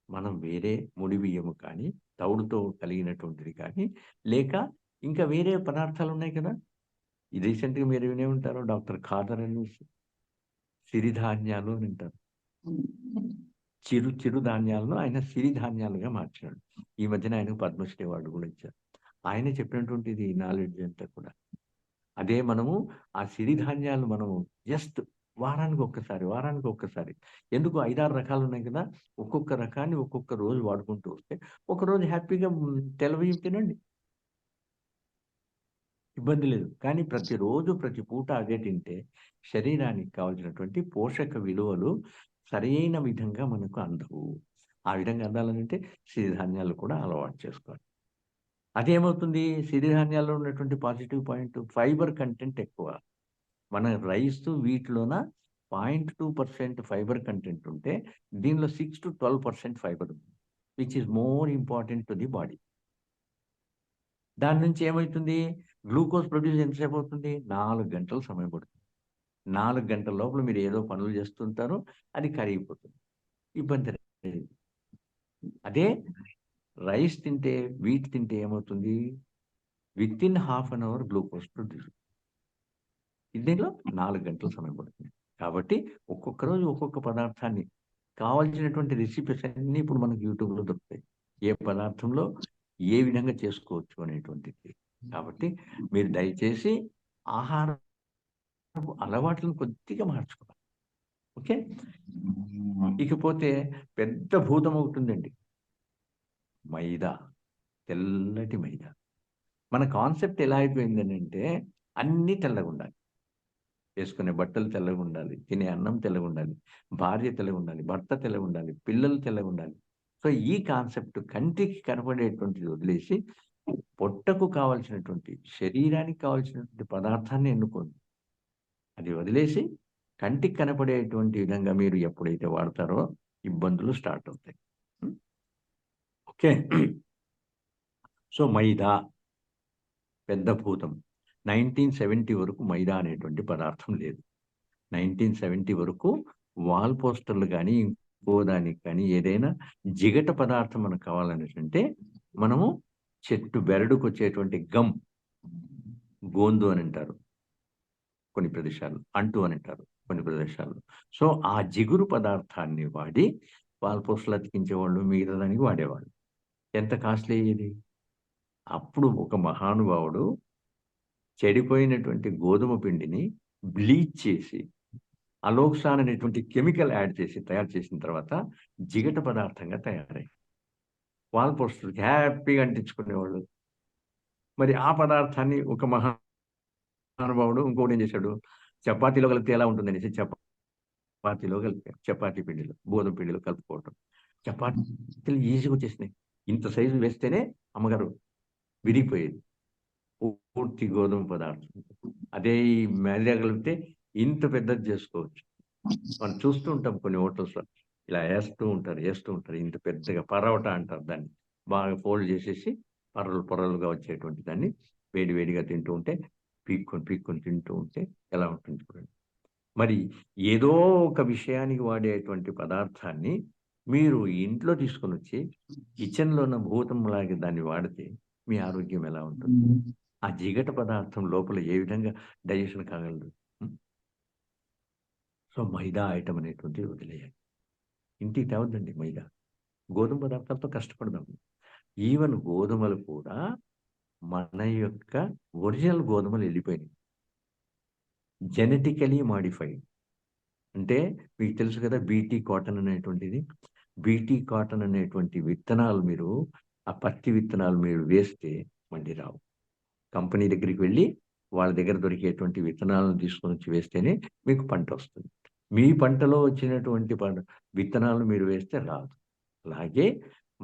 మనం వేరే ముడి బియ్యము కానీ, తౌడుతో కలిగినటువంటిది కానీ, లేక ఇంకా వేరే పదార్థాలున్నాయి కదా! రీసెంట్‌గా మీరు వినే ఉంటారు. డాక్టర్ ఖాదర్ అనేసి సిరిధాన్యాలు అని అంటారు. చిరు ధాన్యాలను ఆయన సిరిధాన్యాలుగా మార్చాడు. ఈ మధ్యన ఆయనకు పద్మశ్రీ అవార్డు కూడా ఇచ్చారు. ఆయనే చెప్పినటువంటిది నాలెడ్జ్ అంతా కూడా. అదే మనము ఆ సిరిధాన్యాలు మనము జస్ట్ వారానికి ఒక్కసారి ఎందుకు 5, 6 రకాలు ఉన్నాయి కదా! ఒక్కొక్క రకాన్ని ఒక్కొక్క రోజు వాడుకుంటూ వస్తే, ఒకరోజు హ్యాపీగా తెల్ల బియ్యం తినండి. ఇబ్బంది లేదు. కానీ ప్రతిరోజు ప్రతి పూట అదే తింటే శరీరానికి కావాల్సినటువంటి పోషక విలువలు సరైన విధంగా మనకు అందవు. ఆ విధంగా అందాలనంటే సిరిధాన్యాలు కూడా అలవాటు చేసుకోవాలి. అదేమవుతుంది? సిరిధాన్యాల్లో ఉన్నటువంటి పాజిటివ్ పాయింట్ ఫైబర్ కంటెంట్ ఎక్కువ. మన రైస్, వీట్‌లోన 0.2% ఫైబర్ కంటెంట్ ఉంటే, దీనిలో 6-12% ఫైబర్ ఉంది. Which is more important to the body. దాని నుంచి ఏమైతుంది? గ్లూకోజ్ ప్రొడ్యూస్ ఎంతసేపు అవుతుంది? 4 గంటలు సమయం పడుతుంది. 4 గంటల లోపల మీరు ఏదో పనులు చేస్తుంటారు. అది కరిగిపోతుంది. ఇబ్బంది లేదు. అదే రైస్ తింటే, వీట్ తింటే ఏమవుతుంది? Within half an hour glucose produce. దీనిలో 4 గంటల సమయం పడుతుంది. కాబట్టి ఒక్కొక్క రోజు ఒక్కొక్క పదార్థాన్ని కావాల్సినటువంటి రెసిపీస్ అన్నీ ఇప్పుడు మనకు యూట్యూబ్‌లో దొరుకుతాయి. ఏ పదార్థంలో ఏ విధంగా చేసుకోవచ్చు అనేటువంటిది. కాబట్టి మీరు దయచేసి ఆహారపు అలవాట్లను కొద్దిగా మార్చుకోవాలి. ఓకే. ఇకపోతే పెద్ద భూతం ఒకటుందండి. మైదా. తెల్లటి మైదా. మన కాన్సెప్ట్ ఎలా అయిపోయిందనంటే అన్నీ తెల్లగుండాలి. వేసుకునే బట్టలు తెల్లగుండాలి. తినే అన్నం తెల్లగుండాలి. భార్య తెల్లగుండాలి. భర్త తెల్లగుండాలి. పిల్లలు తెల్లగుండాలి. సో, ఈ కాన్సెప్ట్ కంటికి కనపడేటువంటిది వదిలేసి, పొట్టకు కావాల్సినటువంటి, శరీరానికి కావాల్సినటువంటి పదార్థాన్ని ఎన్నుకోండి. అది వదిలేసి కంటికి కనపడేటువంటి విధంగా మీరు ఎప్పుడైతే వాడతారో ఇబ్బందులు స్టార్ట్ అవుతాయి. ఓకే. సో, మైదా పెద్ద భూతం. 1970 వరకు మైదా అనేటువంటి పదార్థం లేదు. 1970 వరకు వాల్ పోస్టర్‌లు గానీ, ఇంకో దానికి కానీ ఏదైనా జిగట పదార్థం మనకు కావాలనేసంటే, మనము చెట్టు బెరడుకొచ్చేటువంటి గమ్, గోందు అని అంటారు కొన్ని ప్రదేశాల్లో. అంటు అని అంటారు కొన్ని ప్రదేశాల్లో. సో, ఆ జిగురు పదార్థాన్ని వాడి వాల్ పోస్టర్‌లు అతికించేవాళ్ళు. మిగతా దానికి వాడేవాళ్ళు. ఎంత కాస్ట్‌లీ ఇది? అప్పుడు ఒక మహానుభావుడు చెడిపోయినటువంటి గోధుమ పిండిని బ్లీచ్ చేసి, అలోక్సాన్ అనేటువంటి కెమికల్ యాడ్ చేసి తయారు చేసిన తర్వాత జిగట పదార్థంగా తయారయ్యింది. వాల్ పోస్టర్‌కి హ్యాపీగా అంటించుకునేవాళ్ళు. మరి ఆ పదార్థాన్ని ఒక మహానుభావుడు ఇంకోటేం చేశాడు, చపాతీలో కలిపితే ఎలా ఉంటుందనేసి చపాతీలో కలిపాడు. చపాతీ పిండిలో, గోధుమ పిండిలో కలుపుకోవటం. చపాతీలు ఈజీగా వచ్చేసినాయి. ఇంత సైజు వేస్తేనే అమ్మగారు విరిగిపోయేది. పూర్తి గోధుమ పదార్థం. అదే ఈ మైదా కలిపితే ఇంత పెద్దది చేసుకోవచ్చు. మనం చూస్తూ ఉంటాం కొన్ని హోటల్స్లో ఇలా వేస్తూ ఉంటారు ఇంత పెద్దగా పరోటా అంటారు దాన్ని. బాగా ఫోల్డ్ చేసేసి పొరలుగా వచ్చేటువంటి దాన్ని వేడిగా తింటూ ఉంటే పీక్కొని తింటూ ఉంటే ఎలా ఉంటుంది చూడండి. మరి ఏదో ఒక విషయానికి వాడేటువంటి పదార్థాన్ని మీరు ఇంట్లో తీసుకొని వచ్చి కిచెన్లో ఉన్న భూతంలాగా దాన్ని వాడితే మీ ఆరోగ్యం ఎలా ఉంటుంది? ఆ జిగట పదార్థం లోపల ఏ విధంగా డైజెషన్ కాగలదు? సో మైదా ఐటమ్ అనేటువంటిది వదిలేయాలి. ఇంటికి తేవద్దండి మైదా. గోధుమ పదార్థాలతో కష్టపడదాం. ఈవెన్ గోధుమలు కూడా మన యొక్క ఒరిజినల్ గోధుమలు వెళ్ళిపోయినాయి. Genetically modified. అంటే మీకు తెలుసు కదా బీటీ కాటన్ అనేటువంటిది. బీటీ కాటన్ అనేటువంటి విత్తనాలు మీరు ఆ పత్తి విత్తనాలు మీరు వేస్తే మళ్ళీ రావు. కంపెనీ దగ్గరికి వెళ్ళి వాళ్ళ దగ్గర దొరికేటువంటి విత్తనాలను తీసుకొని వచ్చి వేస్తేనే మీకు పంట వస్తుంది. మీ పంటలో వచ్చినటువంటి విత్తనాలను మీరు వేస్తే రాదు. అలాగే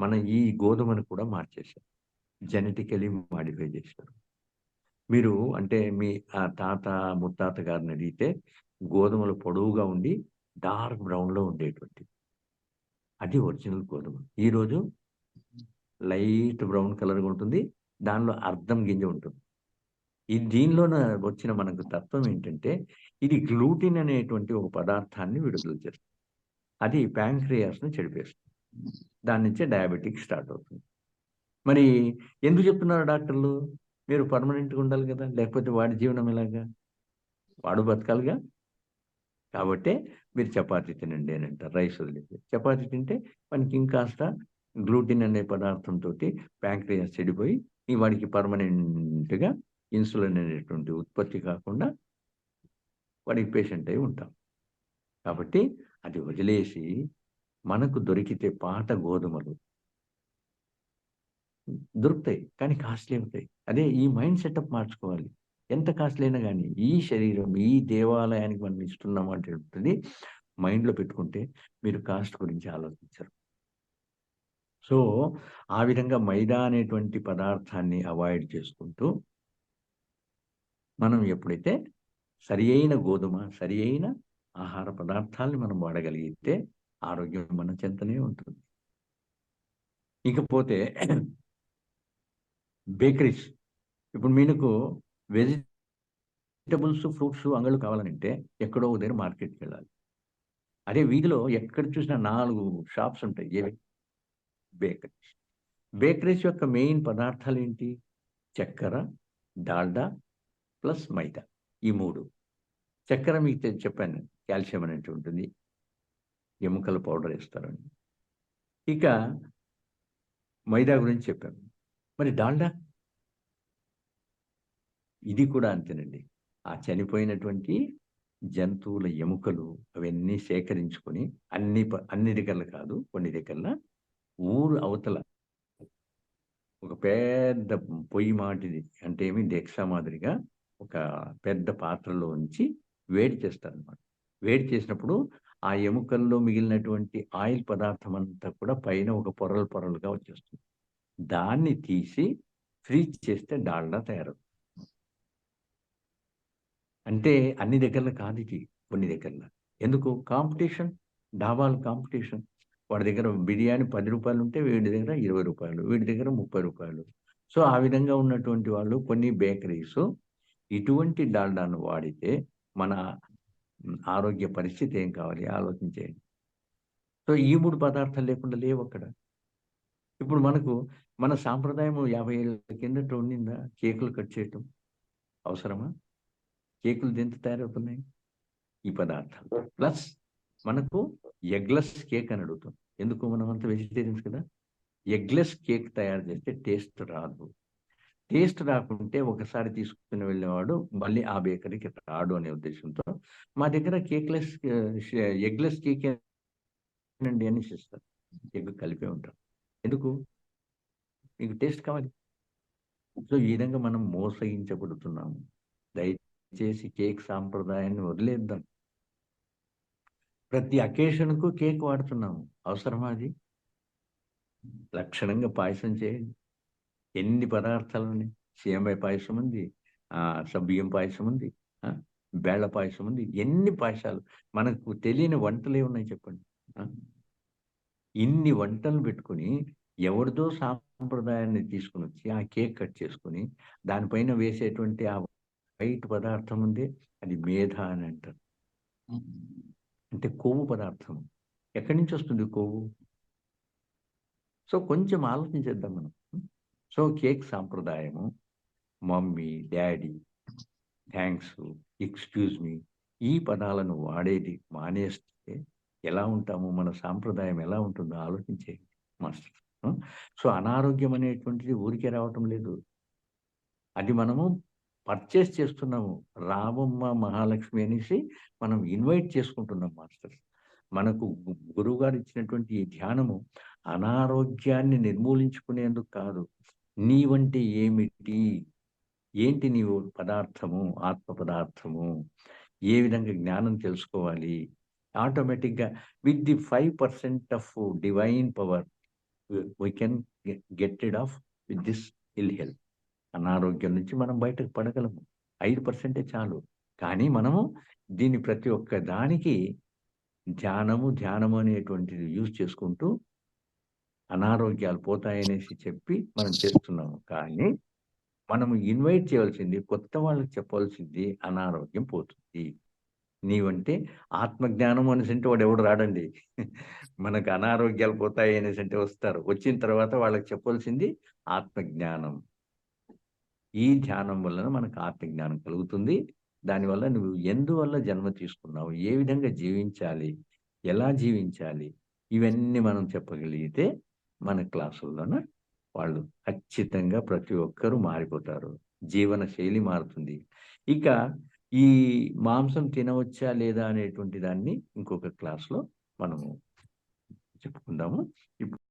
మన ఈ గోధుమను కూడా మార్చేశారు. జెనెటికలీ మాడిఫై చేశారు. మీరు అంటే మీ తాత ముత్తాత గారిని అడిగితే గోధుమలు పొడవుగా ఉండి డార్క్ బ్రౌన్లో ఉండేటువంటి అది ఒరిజినల్ గోధుమ. ఈరోజు లైట్ బ్రౌన్ కలర్గా ఉంటుంది. దానిలో అర్ధం గింజ ఉంటుంది. దీనిలోన వచ్చిన మనకు తత్వం ఏంటంటే ఇది గ్లూటిన్ అనేటువంటి ఒక పదార్థాన్ని విడుదల చేస్తుంది. అది ప్యాంక్రియాస్ను చెడిపేస్తుంది. దాని నుంచే డయాబెటిక్ స్టార్ట్ అవుతుంది. మరి ఎందుకు చెప్తున్నారు డాక్టర్లు? మీరు పర్మనెంట్గా ఉండాలి కదా, లేకపోతే వాడి జీవనం ఎలాగా? వాడు బతకాలిగా. కాబట్టే మీరు చపాతీ తినండి అని అంటారు, రైస్ వదిలేసి. చపాతీ తింటే మనకి ఇంకాస్త గ్లూటిన్ అనే పదార్థంతో ప్యాంక్రియాస్ చెడిపోయి వాడికి పర్మనెంట్గా ఇన్సులిన్ అనేటువంటి ఉత్పత్తి కాకుండా వాడికి పేషెంట్ అయి ఉంటాం. కాబట్టి అది వదిలేసి మనకు దొరికితే పాత గోధుమలు దొరుకుతాయి, కానీ కాస్ట్లీ అవుతాయి. అదే ఈ మైండ్ సెటప్ మార్చుకోవాలి. ఎంత కాస్ట్లీ అయినా కానీ ఈ శరీరం ఈ దేవాలయానికి మనం ఇస్తున్నాం అంటే మైండ్లో పెట్టుకుంటే మీరు కాస్ట్ గురించి ఆలోచించరు. సో ఆ విధంగా మైదా అనేటువంటి పదార్థాన్ని అవాయిడ్ చేసుకుంటూ మనం ఎప్పుడైతే సరి అయిన గోధుమ సరి అయిన ఆహార పదార్థాలని మనం వాడగలిగితే ఆరోగ్యం మన చెంతనే ఉంటుంది. ఇకపోతే బేకరీస్. ఇప్పుడు మీకు వెజిటబుల్స్ ఫ్రూట్స్ అంగళ్ళు కావాలంటే ఎక్కడో దగ్గర మార్కెట్కి వెళ్ళాలి. అదే వీధిలో ఎక్కడ చూసినా 4 షాప్స్ ఉంటాయి. ఏవి? బేకరీస్. బేకరీస్ యొక్క మెయిన్ పదార్థాలు ఏంటి? చక్కెర, డాల్డా ప్లస్ మైదా. ఈ 3. చక్కెర మీకు చెప్పాను, కాల్షియం అనేది ఉంటుంది, ఎముకల పౌడర్ వేస్తారని. ఇక మైదా గురించి చెప్పాను. మరి డాల్డా, ఇది కూడా అంతేనండి. ఆ చనిపోయినటువంటి జంతువుల ఎముకలు అవన్నీ సేకరించుకొని అన్ని దగ్గరలు కాదు, కొన్ని దగ్గరల ఊరు అవతల ఒక పెద్ద పొయ్యి మాటిది అంటే ఏమి డెక్సా మాదిరిగా ఒక పెద్ద పాత్రలో ఉంచి వేడి చేస్తారనమాట. వేడి చేసినప్పుడు ఆ ఎముకల్లో మిగిలినటువంటి ఆయిల్ పదార్థం అంతా కూడా పైన ఒక పొరలుగా వచ్చేస్తుంది. దాన్ని తీసి ఫ్రీజ్ చేస్తే డాల్డా తయారవుతుంది. అంటే అన్ని దగ్గరలో కాదు ఇది, కొన్ని దగ్గరలో. ఎందుకు? కాంపిటీషన్. డాబాలు కాంపిటీషన్. వాడి దగ్గర బిర్యానీ 10 రూపాయలు ఉంటే వీడి దగ్గర 20 రూపాయలు, వీడి దగ్గర 30 రూపాయలు. సో ఆ విధంగా ఉన్నటువంటి వాళ్ళు కొన్ని బేకరీస్ ఇటువంటి డాల్డాను వాడితే మన ఆరోగ్య పరిస్థితి ఏం కావాలి ఆలోచించేయండి. సో ఈ 3 పదార్థాలు లేకుండా లేవు అక్కడ. ఇప్పుడు మన సాంప్రదాయం 50 ఏళ్ళ కిందట ఉండిందా కేకులు కట్ చేయటం? అవసరమా? కేకులు దేంతో తయారవుతున్నాయి? ఈ పదార్థాలు. ప్లస్ మనకు ఎగ్లెస్ కేక్ అని అడుగుతాం. ఎందుకు? మనం అంతా వెజిటేరియన్స్ కదా. ఎగ్లెస్ కేక్ తయారు చేస్తే టేస్ట్ రాదు. టేస్ట్ రాకుంటే ఒకసారి తీసుకుని వెళ్ళేవాడు మళ్ళీ ఆ బేకరీకి రాడు అనే ఉద్దేశంతో మా దగ్గర ఎగ్లెస్ కేక్ అండి అని ఇస్తారు. ఎగ్ కలిపే ఉంటాం. ఎందుకు? మీకు టేస్ట్ కావాలి. సో ఈ విధంగా మనం మోసగించబడుతున్నాము. దయచేసి కేక్ సాంప్రదాయాన్ని వదిలేద్దాం. ప్రతి అకేషన్కు కేక్ వాడుతున్నాము. అవసరమా అది? లక్షణంగా పాయసం చేయండి. ఎన్ని పదార్థాలు ఉన్నాయి. సేమియా పాయసం ఉంది, సబ్బియ్యం పాయసం ఉంది, బేళ్ళ పాయసం ఉంది. ఎన్ని పాయసాలు! మనకు తెలియని వంటలు ఏమున్నాయి చెప్పండి? ఇన్ని వంటలు పెట్టుకొని ఎవరిదో సాంప్రదాయాన్ని తీసుకొని వచ్చి ఆ కేక్ కట్ చేసుకొని దానిపైన వేసేటువంటి ఆ వైట్ పదార్థం ఉంది, అది మేధ అని అంటారు. అంటే కొవ్వు పదార్థం. ఎక్కడి నుంచి వస్తుంది కొవ్వు? సో కొంచెం ఆలోచించేద్దాం మనం. సో కేక్ సాంప్రదాయము, mummy, daddy, thanks, excuse me, ఈ పదాలను వాడేది మానేస్తే ఎలా ఉంటాము? మన సాంప్రదాయం ఎలా ఉంటుందో ఆలోచించేయండి మాస్టర్. సో అనారోగ్యం అనేటువంటిది ఊరికే రావటం లేదు, అది మనము పర్చేస్ చేస్తున్నాము. రామమ్మ మహాలక్ష్మి అనేసి మనం ఇన్వైట్ చేసుకుంటున్నాం మాస్టర్. మనకు గురువు గారు ఇచ్చినటువంటి ఈ ధ్యానము అనారోగ్యాన్ని నిర్మూలించుకునేందుకు కాదు. నీవంటే ఏమిటి, ఏంటి నీవు పదార్థము, ఆత్మ పదార్థము, ఏ విధంగా జ్ఞానం తెలుసుకోవాలి. ఆటోమేటిక్గా with the 5% of divine power we can get rid of with this ill health. అనారోగ్యం నుంచి మనం బయటకు పడగలము. 5% చాలు. కానీ మనము దీన్ని ప్రతి ఒక్క దానికి ధ్యానము అనేటువంటిది యూజ్ చేసుకుంటూ అనారోగ్యాలు పోతాయనేసి చెప్పి మనం చేస్తున్నాము. కానీ మనము ఇన్వైట్ చేయవలసింది, కొత్త వాళ్ళకి చెప్పవలసింది అనారోగ్యం పోతుంది. నీవంటే ఆత్మజ్ఞానం అనేసంటే వాడు ఎవడు రాడండి. మనకు అనారోగ్యాలు పోతాయి అనేసంటే వస్తారు. వచ్చిన తర్వాత వాళ్ళకి చెప్పవలసింది ఆత్మజ్ఞానం. ఈ ధ్యానం వలన మనకు ఆత్మజ్ఞానం కలుగుతుంది. దానివల్ల నువ్వు ఎందువల్ల జన్మ తీసుకున్నావు, ఏ విధంగా జీవించాలి, ఎలా జీవించాలి, ఇవన్నీ మనం చెప్పగలిగితే మన క్లాసుల్లోన వాళ్ళు ఖచ్చితంగా ప్రతి ఒక్కరూ మారిపోతారు. జీవన శైలి మారుతుంది. ఇక ఈ మాంసం తినవచ్చా లేదా అనేటువంటి దాన్ని ఇంకొక క్లాస్లో మనము చెప్పుకుందాము. ఇప్పుడు